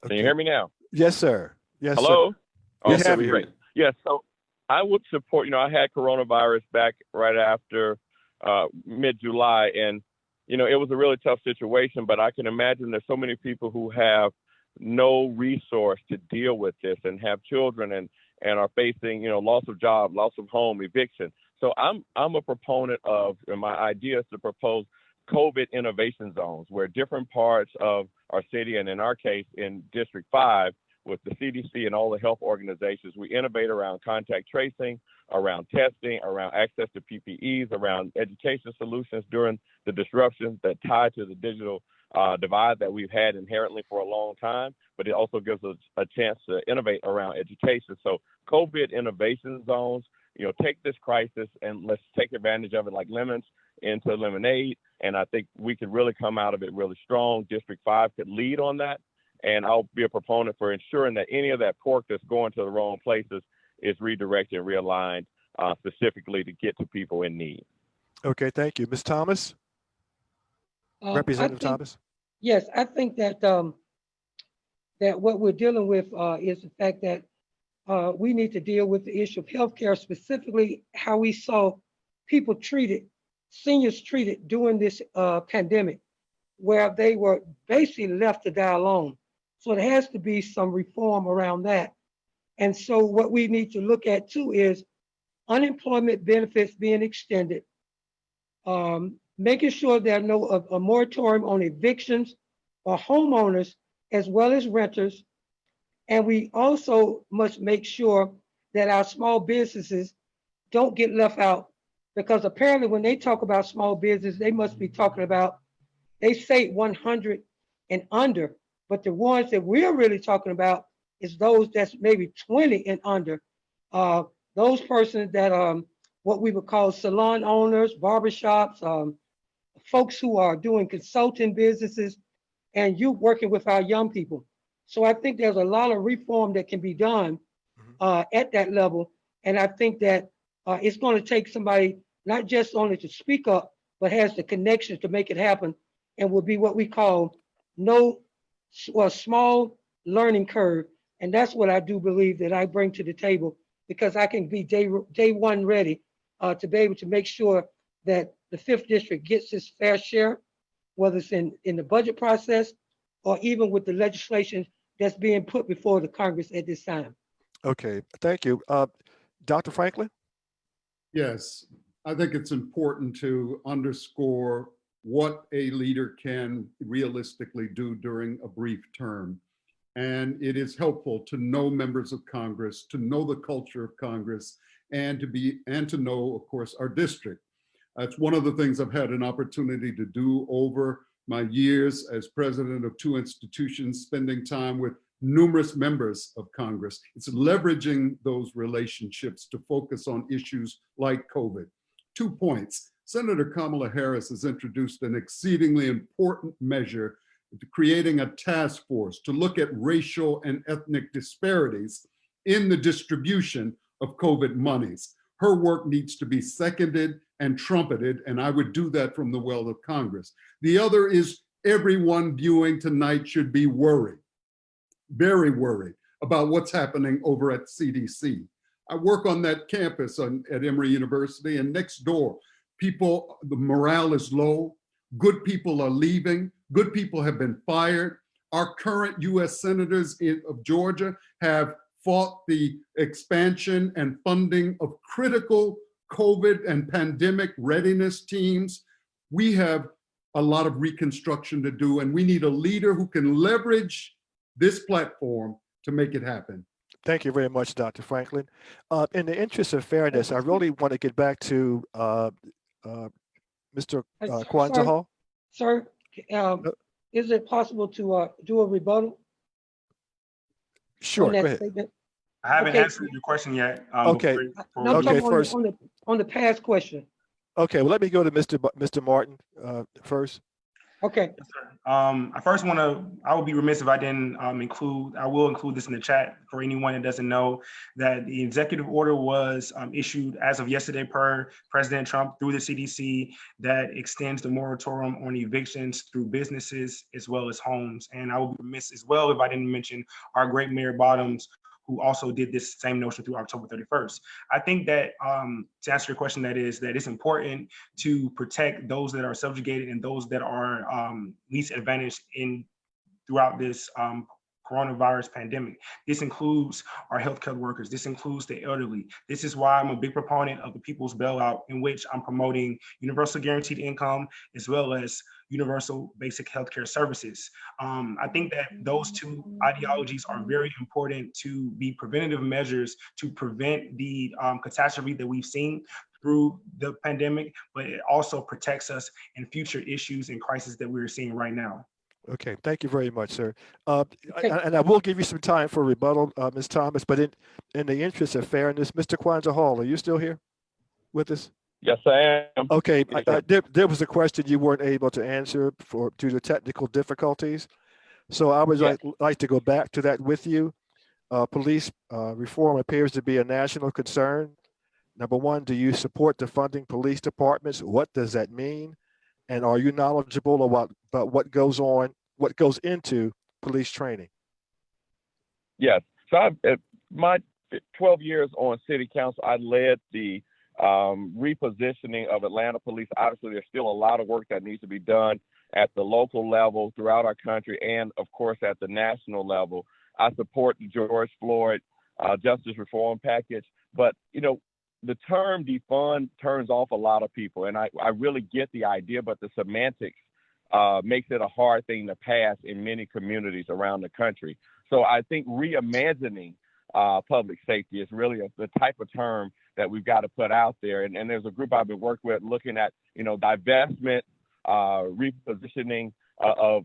Okay. Can you hear me now? Yes, sir. Yes, Hello? sir. Oh, Yes, sir, we hear great. you. Yes, so I would support, I had coronavirus back right after mid-July, and, it was a really tough situation, but I can imagine there's so many people who have no resource to deal with this and have children and are facing, loss of job, loss of home, eviction. So I'm a proponent of, and my idea is to propose COVID innovation zones where different parts of our city, and in our case, in District 5, with the CDC and all the health organizations, we innovate around contact tracing, around testing, around access to PPEs, around education solutions during the disruptions that tie to the digital divide that we've had inherently for a long time, but it also gives us a chance to innovate around education. So COVID innovation zones, take this crisis and let's take advantage of it like lemons into lemonade. And I think we could really come out of it really strong. District 5 could lead on that. And I'll be a proponent for ensuring that any of that pork that's going to the wrong places is redirected and realigned specifically to get to people in need. Okay, thank you. Ms. Thomas, I Representative think, Thomas. yes, I think that that what we're dealing with is the fact that we need to deal with the issue of healthcare, specifically how we saw people treated, seniors treated during this pandemic, where they were basically left to die alone. So there has to be some reform around that. And so what we need to look at too is unemployment benefits being extended, making sure there are no a moratorium on evictions for homeowners as well as renters. And we also must make sure that our small businesses don't get left out, because apparently when they talk about small business, they must be talking about, they say 100 and under, but the ones that we're really talking about is those that's maybe 20 and under. Those persons that what we would call salon owners, barbershops, folks who are doing consulting businesses, and you working with our young people. So I think there's a lot of reform that can be done at that level. And I think that it's going to take somebody not just only to speak up, but has the connections to make it happen, and will be what we call small learning curve. And that's what I do believe that I bring to the table, because I can be day one ready to be able to make sure that the 5th District gets its fair share, whether it's in the budget process or even with the legislation that's being put before the Congress at this time. Okay, thank you. Dr. Franklin? Yes, I think it's important to underscore what a leader can realistically do during a brief term. And it is helpful to know members of Congress, to know the culture of Congress, and to know, of course, our district. It's one of the things I've had an opportunity to do over my years as president of 2 institutions, spending time with numerous members of Congress. It's leveraging those relationships to focus on issues like COVID. 2 points. Senator Kamala Harris has introduced an exceedingly important measure, creating a task force to look at racial and ethnic disparities in the distribution of COVID monies. Her work needs to be seconded and trumpeted, and I would do that from the well of Congress. The other is everyone viewing tonight should be worried, very worried about what's happening over at CDC. I work on that campus at Emory University, and next door, the morale is low. Good people are leaving. Good people have been fired. Our current US senators of Georgia have fought the expansion and funding of critical COVID and pandemic readiness teams. We have a lot of reconstruction to do, and we need a leader who can leverage this platform to make it happen. Thank you very much, Dr. Franklin. In the interest of fairness, I really want to get back to Mr. Kwanza Hall. Sir, is it possible to do a rebuttal? Sure, go ahead. Statement? I haven't answered your question yet. Okay. No, Okay, first on the past question. Okay, well, let me go to Mr. Martin first. Okay. Yes, sir. I would be remiss if I didn't I will include this in the chat for anyone that doesn't know that the executive order was issued as of yesterday per President Trump through the CDC that extends the moratorium on evictions through businesses as well as homes. And I would be remiss as well if I didn't mention our great Mayor Bottoms, who also did this same notion through October 31st. I think that to answer your question, that it's important to protect those that are subjugated and those that are least advantaged throughout this coronavirus pandemic. This includes our healthcare workers. This includes the elderly. This is why I'm a big proponent of the People's Bailout, in which I'm promoting universal guaranteed income as well as universal basic healthcare services. I think that those two ideologies are very important to be preventative measures to prevent the catastrophe that we've seen through the pandemic, but it also protects us in future issues and crises that we're seeing right now. Okay, thank you very much, sir. And I will give you some time for rebuttal, Ms. Thomas, but in the interest of fairness, Mr. Kwanza Hall, are you still here with us? Yes, I am. Okay, there was a question you weren't able to answer due to technical difficulties. So I would Yes. like to go back to that with you. Police reform appears to be a national concern. Number one, do you support defunding police departments? What does that mean? And are you knowledgeable about what goes on, what goes into police training? Yes. So my 12 years on city council, I led the repositioning of Atlanta police. Obviously, there's still a lot of work that needs to be done at the local level throughout our country and, of course, at the national level. I support the George Floyd justice reform package. But, you know, the term defund turns off a lot of people. And I really get the idea, but the semantics makes it a hard thing to pass in many communities around the country. So I think reimagining public safety is really the type of term that we've got to put out there. And there's a group I've been working with looking at, you know, divestment, repositioning of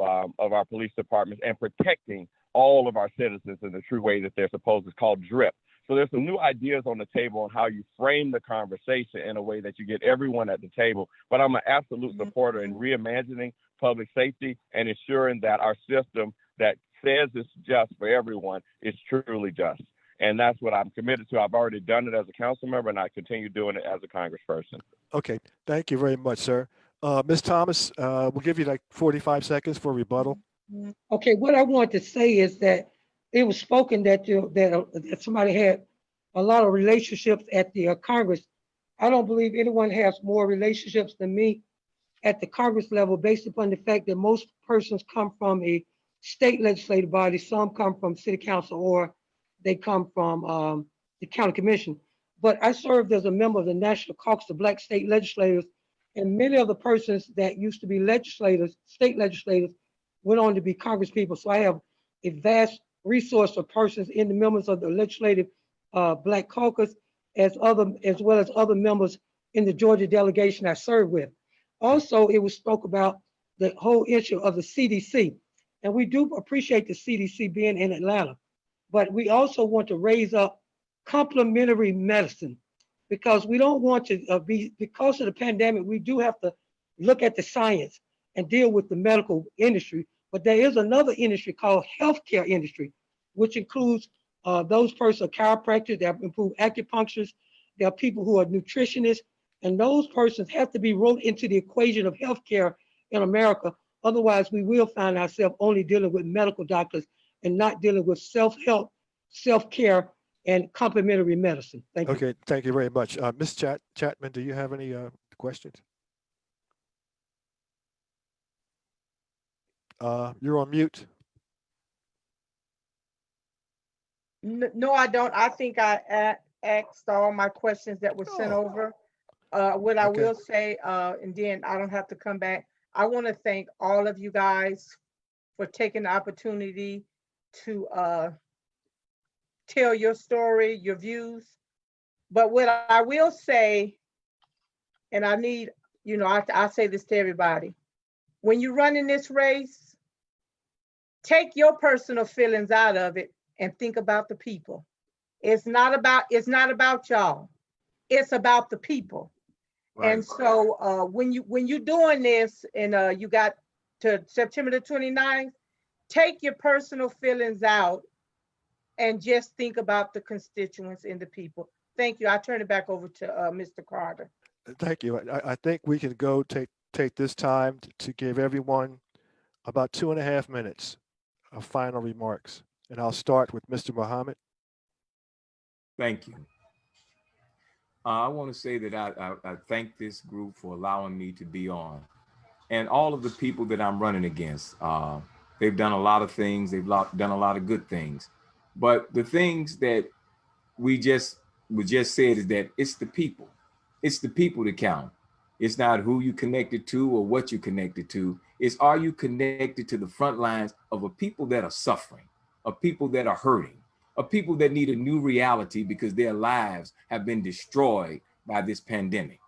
our police departments and protecting all of our citizens in the true way that they're supposed to. It's called DRIP. So there's some new ideas on the table on how you frame the conversation in a way that you get everyone at the table. But I'm an absolute supporter in reimagining public safety and ensuring that our system that says it's just for everyone is truly just. And that's what I'm committed to. I've already done it as a council member, and I continue doing it as a congressperson. Okay, thank you very much, sir. Ms. Thomas, we'll give you like 45 seconds for rebuttal. Okay, what I want to say is that it was spoken that that somebody had a lot of relationships at the Congress. I don't believe anyone has more relationships than me at the Congress level, based upon the fact that most persons come from a state legislative body, some come from city council, or they come from the county commission. But I served as a member of the National Caucus of Black State Legislators, and many of the persons that used to be legislators, state legislators, went on to be Congress people. So I have a vast resource of persons in the members of the legislative Black Caucus, as well as other members in the Georgia delegation I served with. Also, it was spoke about the whole issue of the CDC, and we do appreciate the CDC being in Atlanta, but we also want to raise up complementary medicine, because we don't want to because of the pandemic, we do have to look at the science and deal with the medical industry. But there is another industry called healthcare industry, which includes those persons, chiropractors, that improve acupuncturists, there are people who are nutritionists, and those persons have to be rolled into the equation of healthcare in America. Otherwise, we will find ourselves only dealing with medical doctors and not dealing with self-help, self-care, and complementary medicine. Thank you. Okay, thank you very much. Ms. Chatman, do you have any questions? You're on mute. No, I don't. I think I asked all my questions that were sent over. What I will say, and then I don't have to come back, I want to thank all of you guys for taking the opportunity to tell your story, your views. But what I will say, and I need, you know, I say this to everybody, when you run in this race, take your personal feelings out of it and think about the people. It's not about y'all. It's about the people. Right. And so when you're doing this, and you got to September the 29th, take your personal feelings out and just think about the constituents and the people. Thank you. I turn it back over to Mr. Carter. Thank you. I think we can go take this time to give everyone about 2.5 minutes of final remarks. And I'll start with Mr. Muhammad. Thank you. I want to say that I thank this group for allowing me to be on, and all of the people that I'm running against. They've done a lot of things. They've done a lot of good things, but the things that we just said is that it's the people. It's the people that count. It's not who you connected to or what you connected to. It's, are you connected to the front lines of a people that are suffering, of people that are hurting, of people that need a new reality because their lives have been destroyed by this pandemic.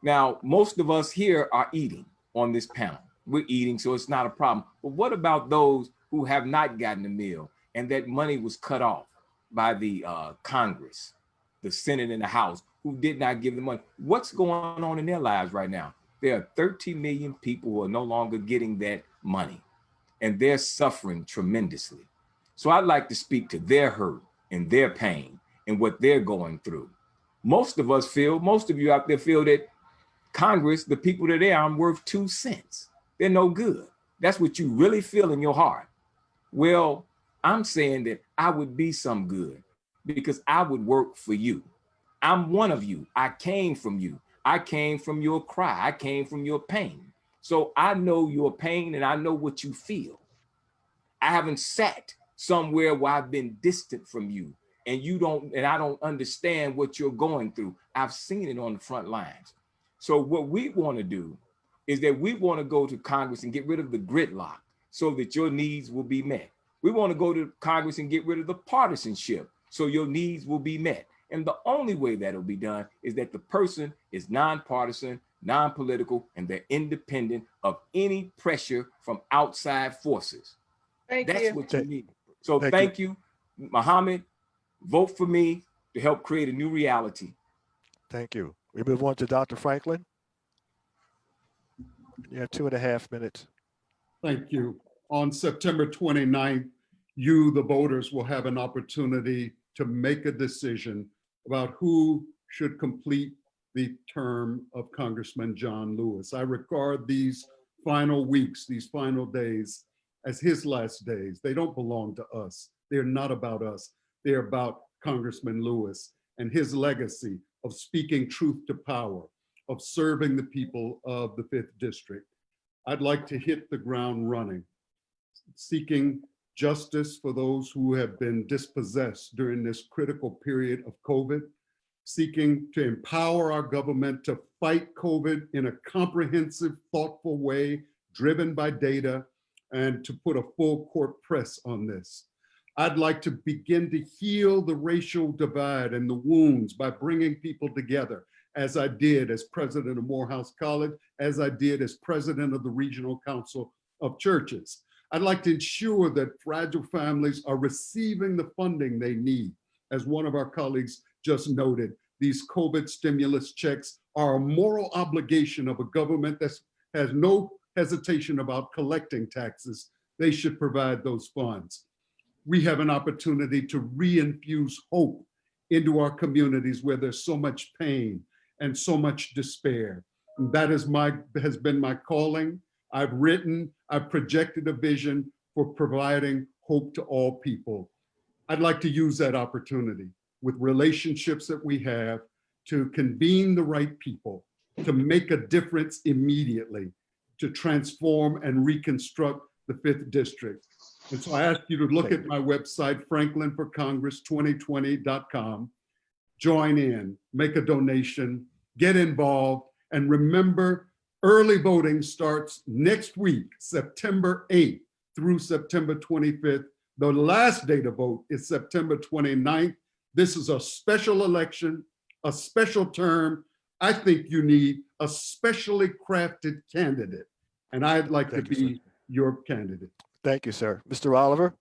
Now, most of us here are eating on this panel. We're eating, so it's not a problem. But what about those who have not gotten a meal and that money was cut off by the Congress, the Senate and the House, who did not give the money? What's going on in their lives right now? There are 13 million people who are no longer getting that money. and they're suffering tremendously. So I'd like to speak to their hurt and their pain and what they're going through. Most of you out there feel that Congress, the people that they are, aren't worth 2 cents. They're no good. That's what you really feel in your heart. Well, I'm saying that I would be some good because I would work for you. I'm one of you. I came from you. I came from your cry. I came from your pain. So I know your pain and I know what you feel. I haven't sat somewhere where I've been distant from you and I don't understand what you're going through. I've seen it on the front lines. So what we want to do is that we want to go to Congress and get rid of the gridlock so that your needs will be met. We want to go to Congress and get rid of the partisanship so your needs will be met. And the only way that'll be done is that the person is nonpartisan, non-political, and they're independent of any pressure from outside forces. That's what you need. So thank you, Muhammad. Vote for me to help create a new reality. Thank you. We move on to Dr. Franklin. You have 2.5 minutes. Thank you. On September 29th, you, the voters, will have an opportunity to make a decision about who should complete the term of Congressman John Lewis. I regard these final weeks, these final days, as his last days. They don't belong to us. They're not about us. They're about Congressman Lewis and his legacy of speaking truth to power, of serving the people of the 5th District. I'd like to hit the ground running, seeking justice for those who have been dispossessed during this critical period of COVID, seeking to empower our government to fight COVID in a comprehensive, thoughtful way, driven by data, and to put a full court press on this. I'd like to begin to heal the racial divide and the wounds by bringing people together, as I did as president of Morehouse College, as I did as president of the Regional Council of Churches. I'd like to ensure that fragile families are receiving the funding they need. As one of our colleagues just noted, these COVID stimulus checks are a moral obligation of a government that has no hesitation about collecting taxes. They should provide those funds. We have an opportunity to reinfuse hope into our communities where there's so much pain and so much despair. And that has been my calling. I've projected a vision for providing hope to all people. I'd like to use that opportunity with relationships that we have to convene the right people, to make a difference immediately, to transform and reconstruct the 5th District. And so I ask you to look at my website, franklinforcongress2020.com, join in, make a donation, get involved, and remember, early voting starts next week, September 8th through September 25th. The last day to vote is September 29th. This is a special election, a special term. I think you need a specially crafted candidate, and I'd like to be your candidate. Thank you, sir. Mr. Oliver.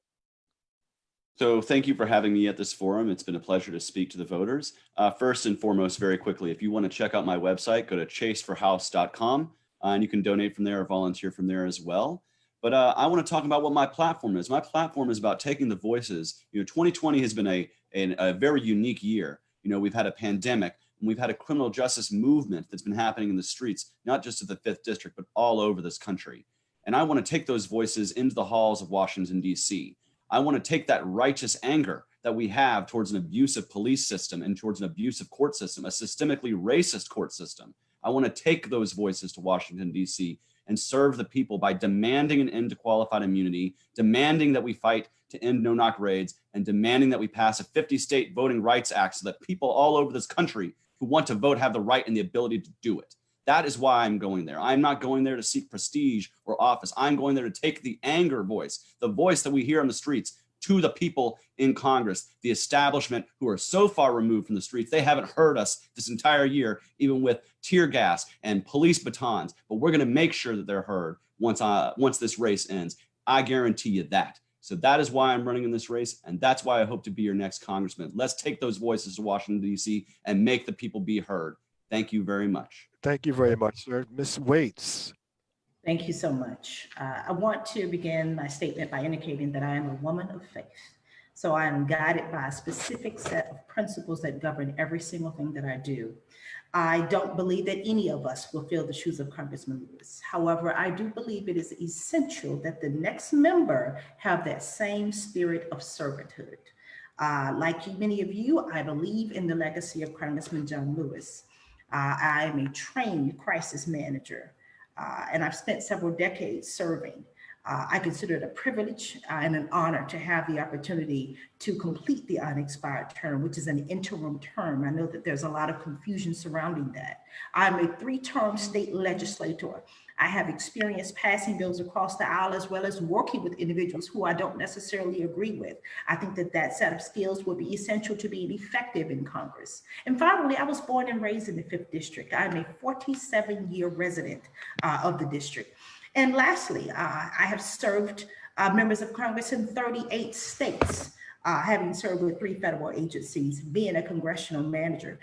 So thank you for having me at this forum. It's been a pleasure to speak to the voters. First and foremost, very quickly, if you want to check out my website, go to chaseforhouse.com and you can donate from there or volunteer from there as well. But I want to talk about what my platform is. My platform is about taking the voices. 2020 has been a very unique year. We've had a pandemic and we've had a criminal justice movement that's been happening in the streets, not just at the 5th District, but all over this country. And I want to take those voices into the halls of Washington, D.C. I want to take that righteous anger that we have towards an abusive police system and towards an abusive court system, a systemically racist court system. I want to take those voices to Washington, D.C. and serve the people by demanding an end to qualified immunity, demanding that we fight to end no-knock raids, and demanding that we pass a 50-state voting rights act so that people all over this country who want to vote have the right and the ability to do it. That is why I'm going there. I'm not going there to seek prestige or office. I'm going there to take the anger voice, the voice that we hear on the streets, to the people in Congress, the establishment who are so far removed from the streets. They haven't heard us this entire year, even with tear gas and police batons. But we're going to make sure that they're heard once this race ends. I guarantee you that. So that is why I'm running in this race, and that's why I hope to be your next congressman. Let's take those voices to Washington, D.C. and make the people be heard. Thank you very much. Thank you very much, sir. Ms. Waits. Thank you so much. I want to begin my statement by indicating that I am a woman of faith. So I am guided by a specific set of principles that govern every single thing that I do. I don't believe that any of us will fill the shoes of Congressman Lewis. However, I do believe it is essential that the next member have that same spirit of servanthood. Like many of you, I believe in the legacy of Congressman John Lewis. I am a trained crisis manager, and I've spent several decades serving. I consider it a privilege and an honor to have the opportunity to complete the unexpired term, which is an interim term. I know that there's a lot of confusion surrounding that. I'm a 3-term state legislator. I have experience passing bills across the aisle as well as working with individuals who I don't necessarily agree with. I think that that set of skills will be essential to being effective in Congress. And finally, I was born and raised in the 5th District. I'm a 47-year resident of the district. And lastly, I have served members of Congress in 38 states, having served with 3 federal agencies, being a congressional manager,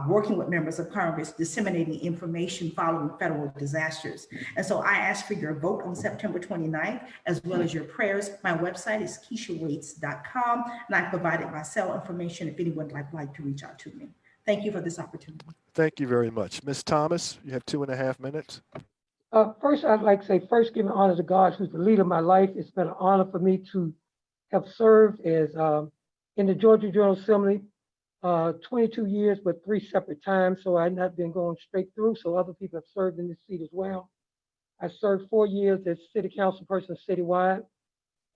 working with members of Congress, disseminating information following federal disasters. And so I ask for your vote on September 29th, as well as your prayers. My website is KeishaWaits.com, and I provided my cell information if anyone would like to reach out to me. Thank you for this opportunity. Thank you very much. Ms. Thomas, you have 2.5 minutes. First, I'd like to say, first, giving honor to God, who's the leader of my life. It's been an honor for me to have served as in the Georgia General Assembly, 22 years, but 3 separate times. So I've not been going straight through. So other people have served in this seat as well. I served 4 years as city council person citywide,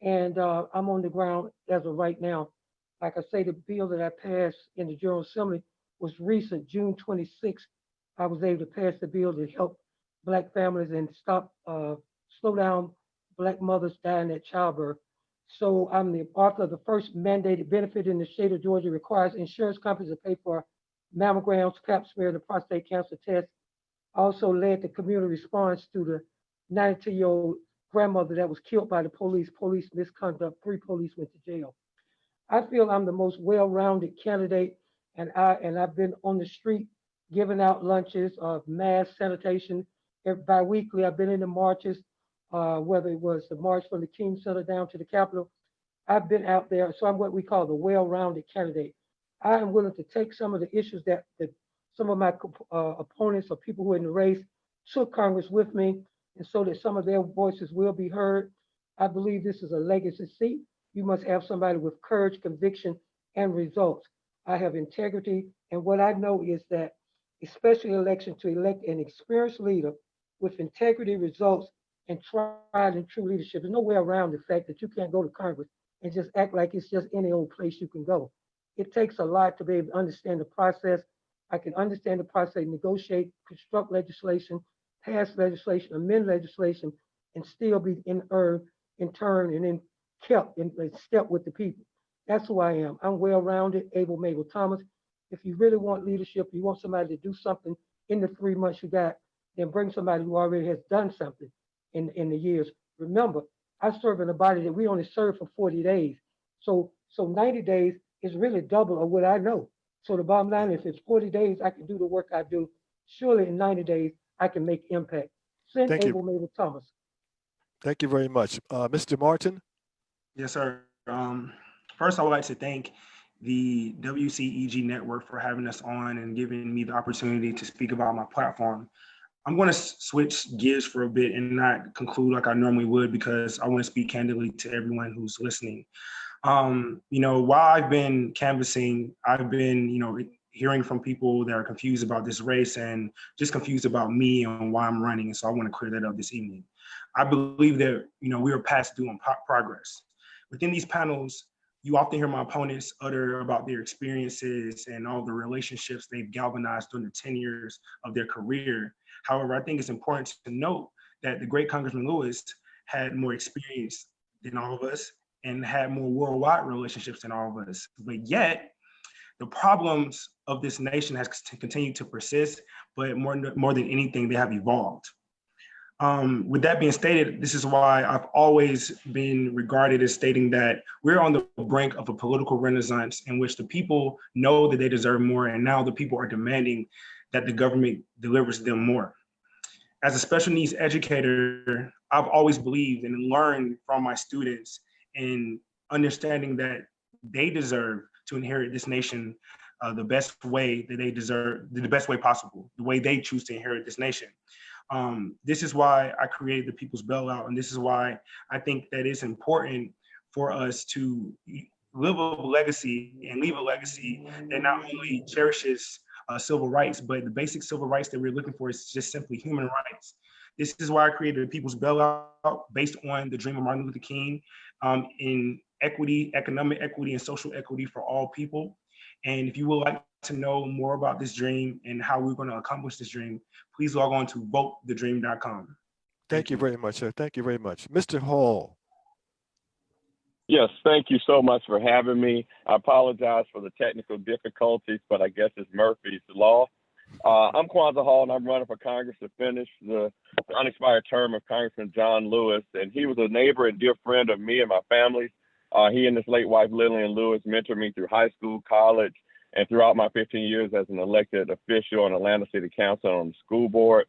and I'm on the ground as of right now. Like I say, the bill that I passed in the General Assembly was recent, June 26th. I was able to pass the bill to help Black families and slow down Black mothers dying at childbirth. So I'm the author of the first mandated benefit in the state of Georgia requires insurance companies to pay for mammograms, pap smear, and prostate cancer tests. Also led the community response to the 92-year-old grandmother that was killed by the police misconduct. 3 police went to jail. I feel I'm the most well-rounded candidate, and I've been on the street giving out lunches of mass sanitation. Bi-weekly, I've been in the marches, whether it was the march from the King Center down to the Capitol. I've been out there, so I'm what we call the well-rounded candidate. I am willing to take some of the issues that some of my opponents or people who are in the race took Congress with me, and so that some of their voices will be heard. I believe this is a legacy seat. You must have somebody with courage, conviction, and results. I have integrity, and what I know is that, especially election to elect an experienced leader with integrity, results, and tried and true leadership. There's no way around the fact that you can't go to Congress and just act like it's just any old place you can go. It takes a lot to be able to understand the process. I can understand the process, negotiate, construct legislation, pass legislation, amend legislation, and still be in turn and then kept in step with the people. That's who I am. I'm well-rounded, able, Mable Thomas. If you really want leadership, you want somebody to do something in the 3 months you got, then bring somebody who already has done something in the years. Remember, I serve in a body that we only serve for 40 days. So 90 days is really double of what I know. So the bottom line, if it's 40 days, I can do the work I do. Surely in 90 days, I can make impact. Send Thank you. able Mable Thomas. Thank you very much. Mr. Martin? Yes, sir. First, I would like to thank the WCEG network for having us on and giving me the opportunity to speak about my platform. I'm going to switch gears for a bit and not conclude like I normally would, because I want to speak candidly to everyone who's listening. While I've been canvassing, I've been, hearing from people that are confused about this race and just confused about me and why I'm running. And so I want to clear that up this evening. I believe that, we are past due on progress. Within these panels, you often hear my opponents utter about their experiences and all the relationships they've galvanized during the 10 years of their career. However, I think it's important to note that the great Congressman Lewis had more experience than all of us and had more worldwide relationships than all of us. But yet, the problems of this nation has continued to persist, but more than anything, they have evolved. With that being stated, this is why I've always been regarded as stating that we're on the brink of a political renaissance in which the people know that they deserve more, and now the people are demanding that the government delivers them more. as a special needs educator, I've always believed and learned from my students in understanding that they deserve to inherit this nation the best way that they deserve, the best way possible, the way they choose to inherit this nation. This is why I created the People's Bailout, and this is why I think that it's important for us to live a legacy and leave a legacy that not only cherishes civil rights, but the basic civil rights that we're looking for is just simply human rights. This is why I created the People's Bailout based on the dream of Martin Luther King in equity, economic equity, and social equity for all people. And if you would like to know more about this dream and how we're going to accomplish this dream, please log on to votethedream.com. Thank you very much, sir. Thank you very much. Mr. Hall. Yes, thank you so much for having me. I apologize for the technical difficulties, but I guess it's Murphy's Law. I'm Kwanza Hall, and I'm running for Congress to finish the unexpired term of Congressman John Lewis. And he was a neighbor and dear friend of me and my family. He and his late wife, Lillian Lewis, mentored me through high school, college, and throughout my 15 years as an elected official on Atlanta City Council on the school board.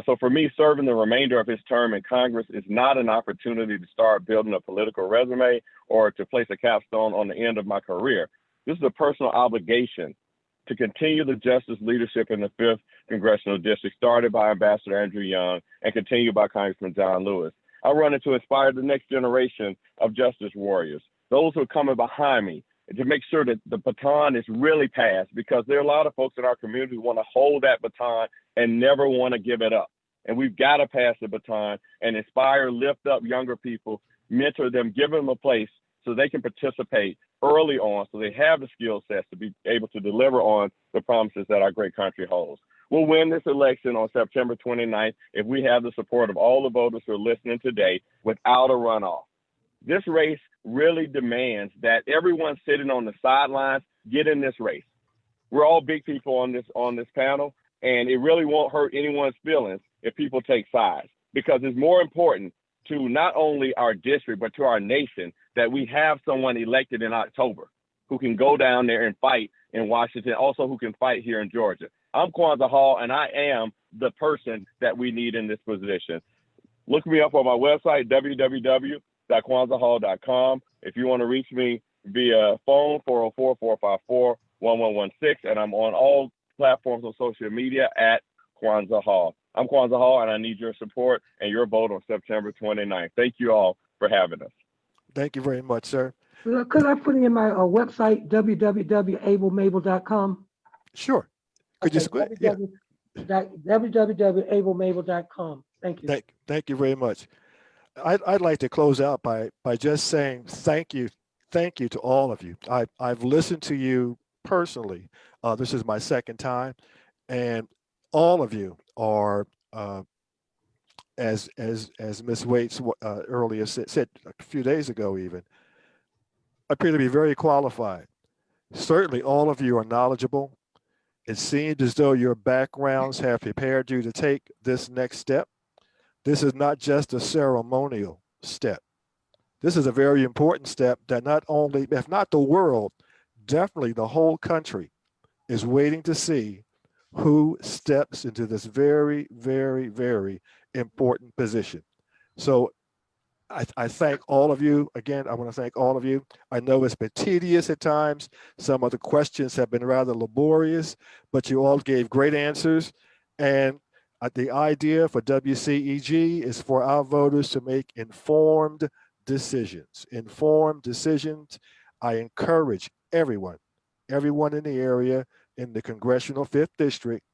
So for me, serving the remainder of his term in Congress is not an opportunity to start building a political resume or to place a capstone on the end of my career. This is a personal obligation to continue the justice leadership in the 5th Congressional District, started by Ambassador Andrew Young and continued by Congressman John Lewis. I run it to inspire the next generation of justice warriors, those who are coming behind me, to make sure that the baton is really passed, because there are a lot of folks in our community who want to hold that baton and never want to give it up. And we've got to pass the baton and inspire, lift up younger people, mentor them, give them a place so they can participate early on, so they have the skill sets to be able to deliver on the promises that our great country holds. We'll win this election on September 29th if we have the support of all the voters who are listening today without a runoff. This race really demands that everyone sitting on the sidelines get in this race. We're all big people on this panel, and it really won't hurt anyone's feelings if people take sides, because it's more important to not only our district, but to our nation, that we have someone elected in October who can go down there and fight in Washington, also who can fight here in Georgia. I'm Kwanza Hall, and I am the person that we need in this position. Look me up on my website, www.kwanzahall.com. If you want to reach me via phone, 404-454-1116, and I'm on all platforms on social media at Kwanza Hall. I'm Kwanza Hall, and I need your support and your vote on September 29th. Thank you all for having us. Thank you very much, sir. Could I put in my website, www.ablemable.com? Sure. Could you square? Yeah. www.ablemable.com. Thank you. Thank you very much. I'd like to close out by just saying thank you to all of you. I've listened to you personally. This is my second time, and all of you are, as Ms. Waits earlier said a few days ago even, appear to be very qualified. Certainly all of you are knowledgeable. It seems as though your backgrounds have prepared you to take this next step. This is not just a ceremonial step. This is a very important step that not only, if not the world, definitely the whole country is waiting to see who steps into this very, very, very important position. So I thank all of you. Again, I want to thank all of you. I know it's been tedious at times. Some of the questions have been rather laborious, but you all gave great answers. And the idea for WCEG is for our voters to make informed decisions. Informed decisions. I encourage everyone in the area in the Congressional 5th District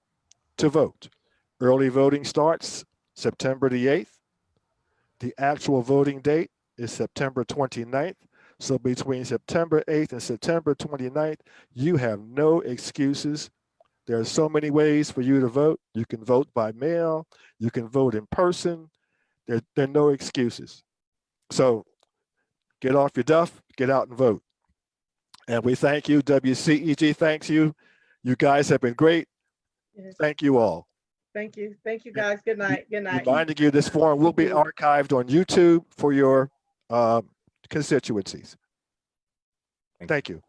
to vote. Early voting starts September the 8th. The actual voting date is September 29th. So between September 8th and September 29th, you have no excuses. There are so many ways for you to vote. You can vote by mail. You can vote in person. There are no excuses. So get off your duff, get out and vote. And we thank you. WCEG thanks you. You guys have been great. Yes. Thank you all. Thank you. Thank you, guys. Good night. Good night. Reminding you, this forum will be archived on YouTube for your constituencies. Thank you.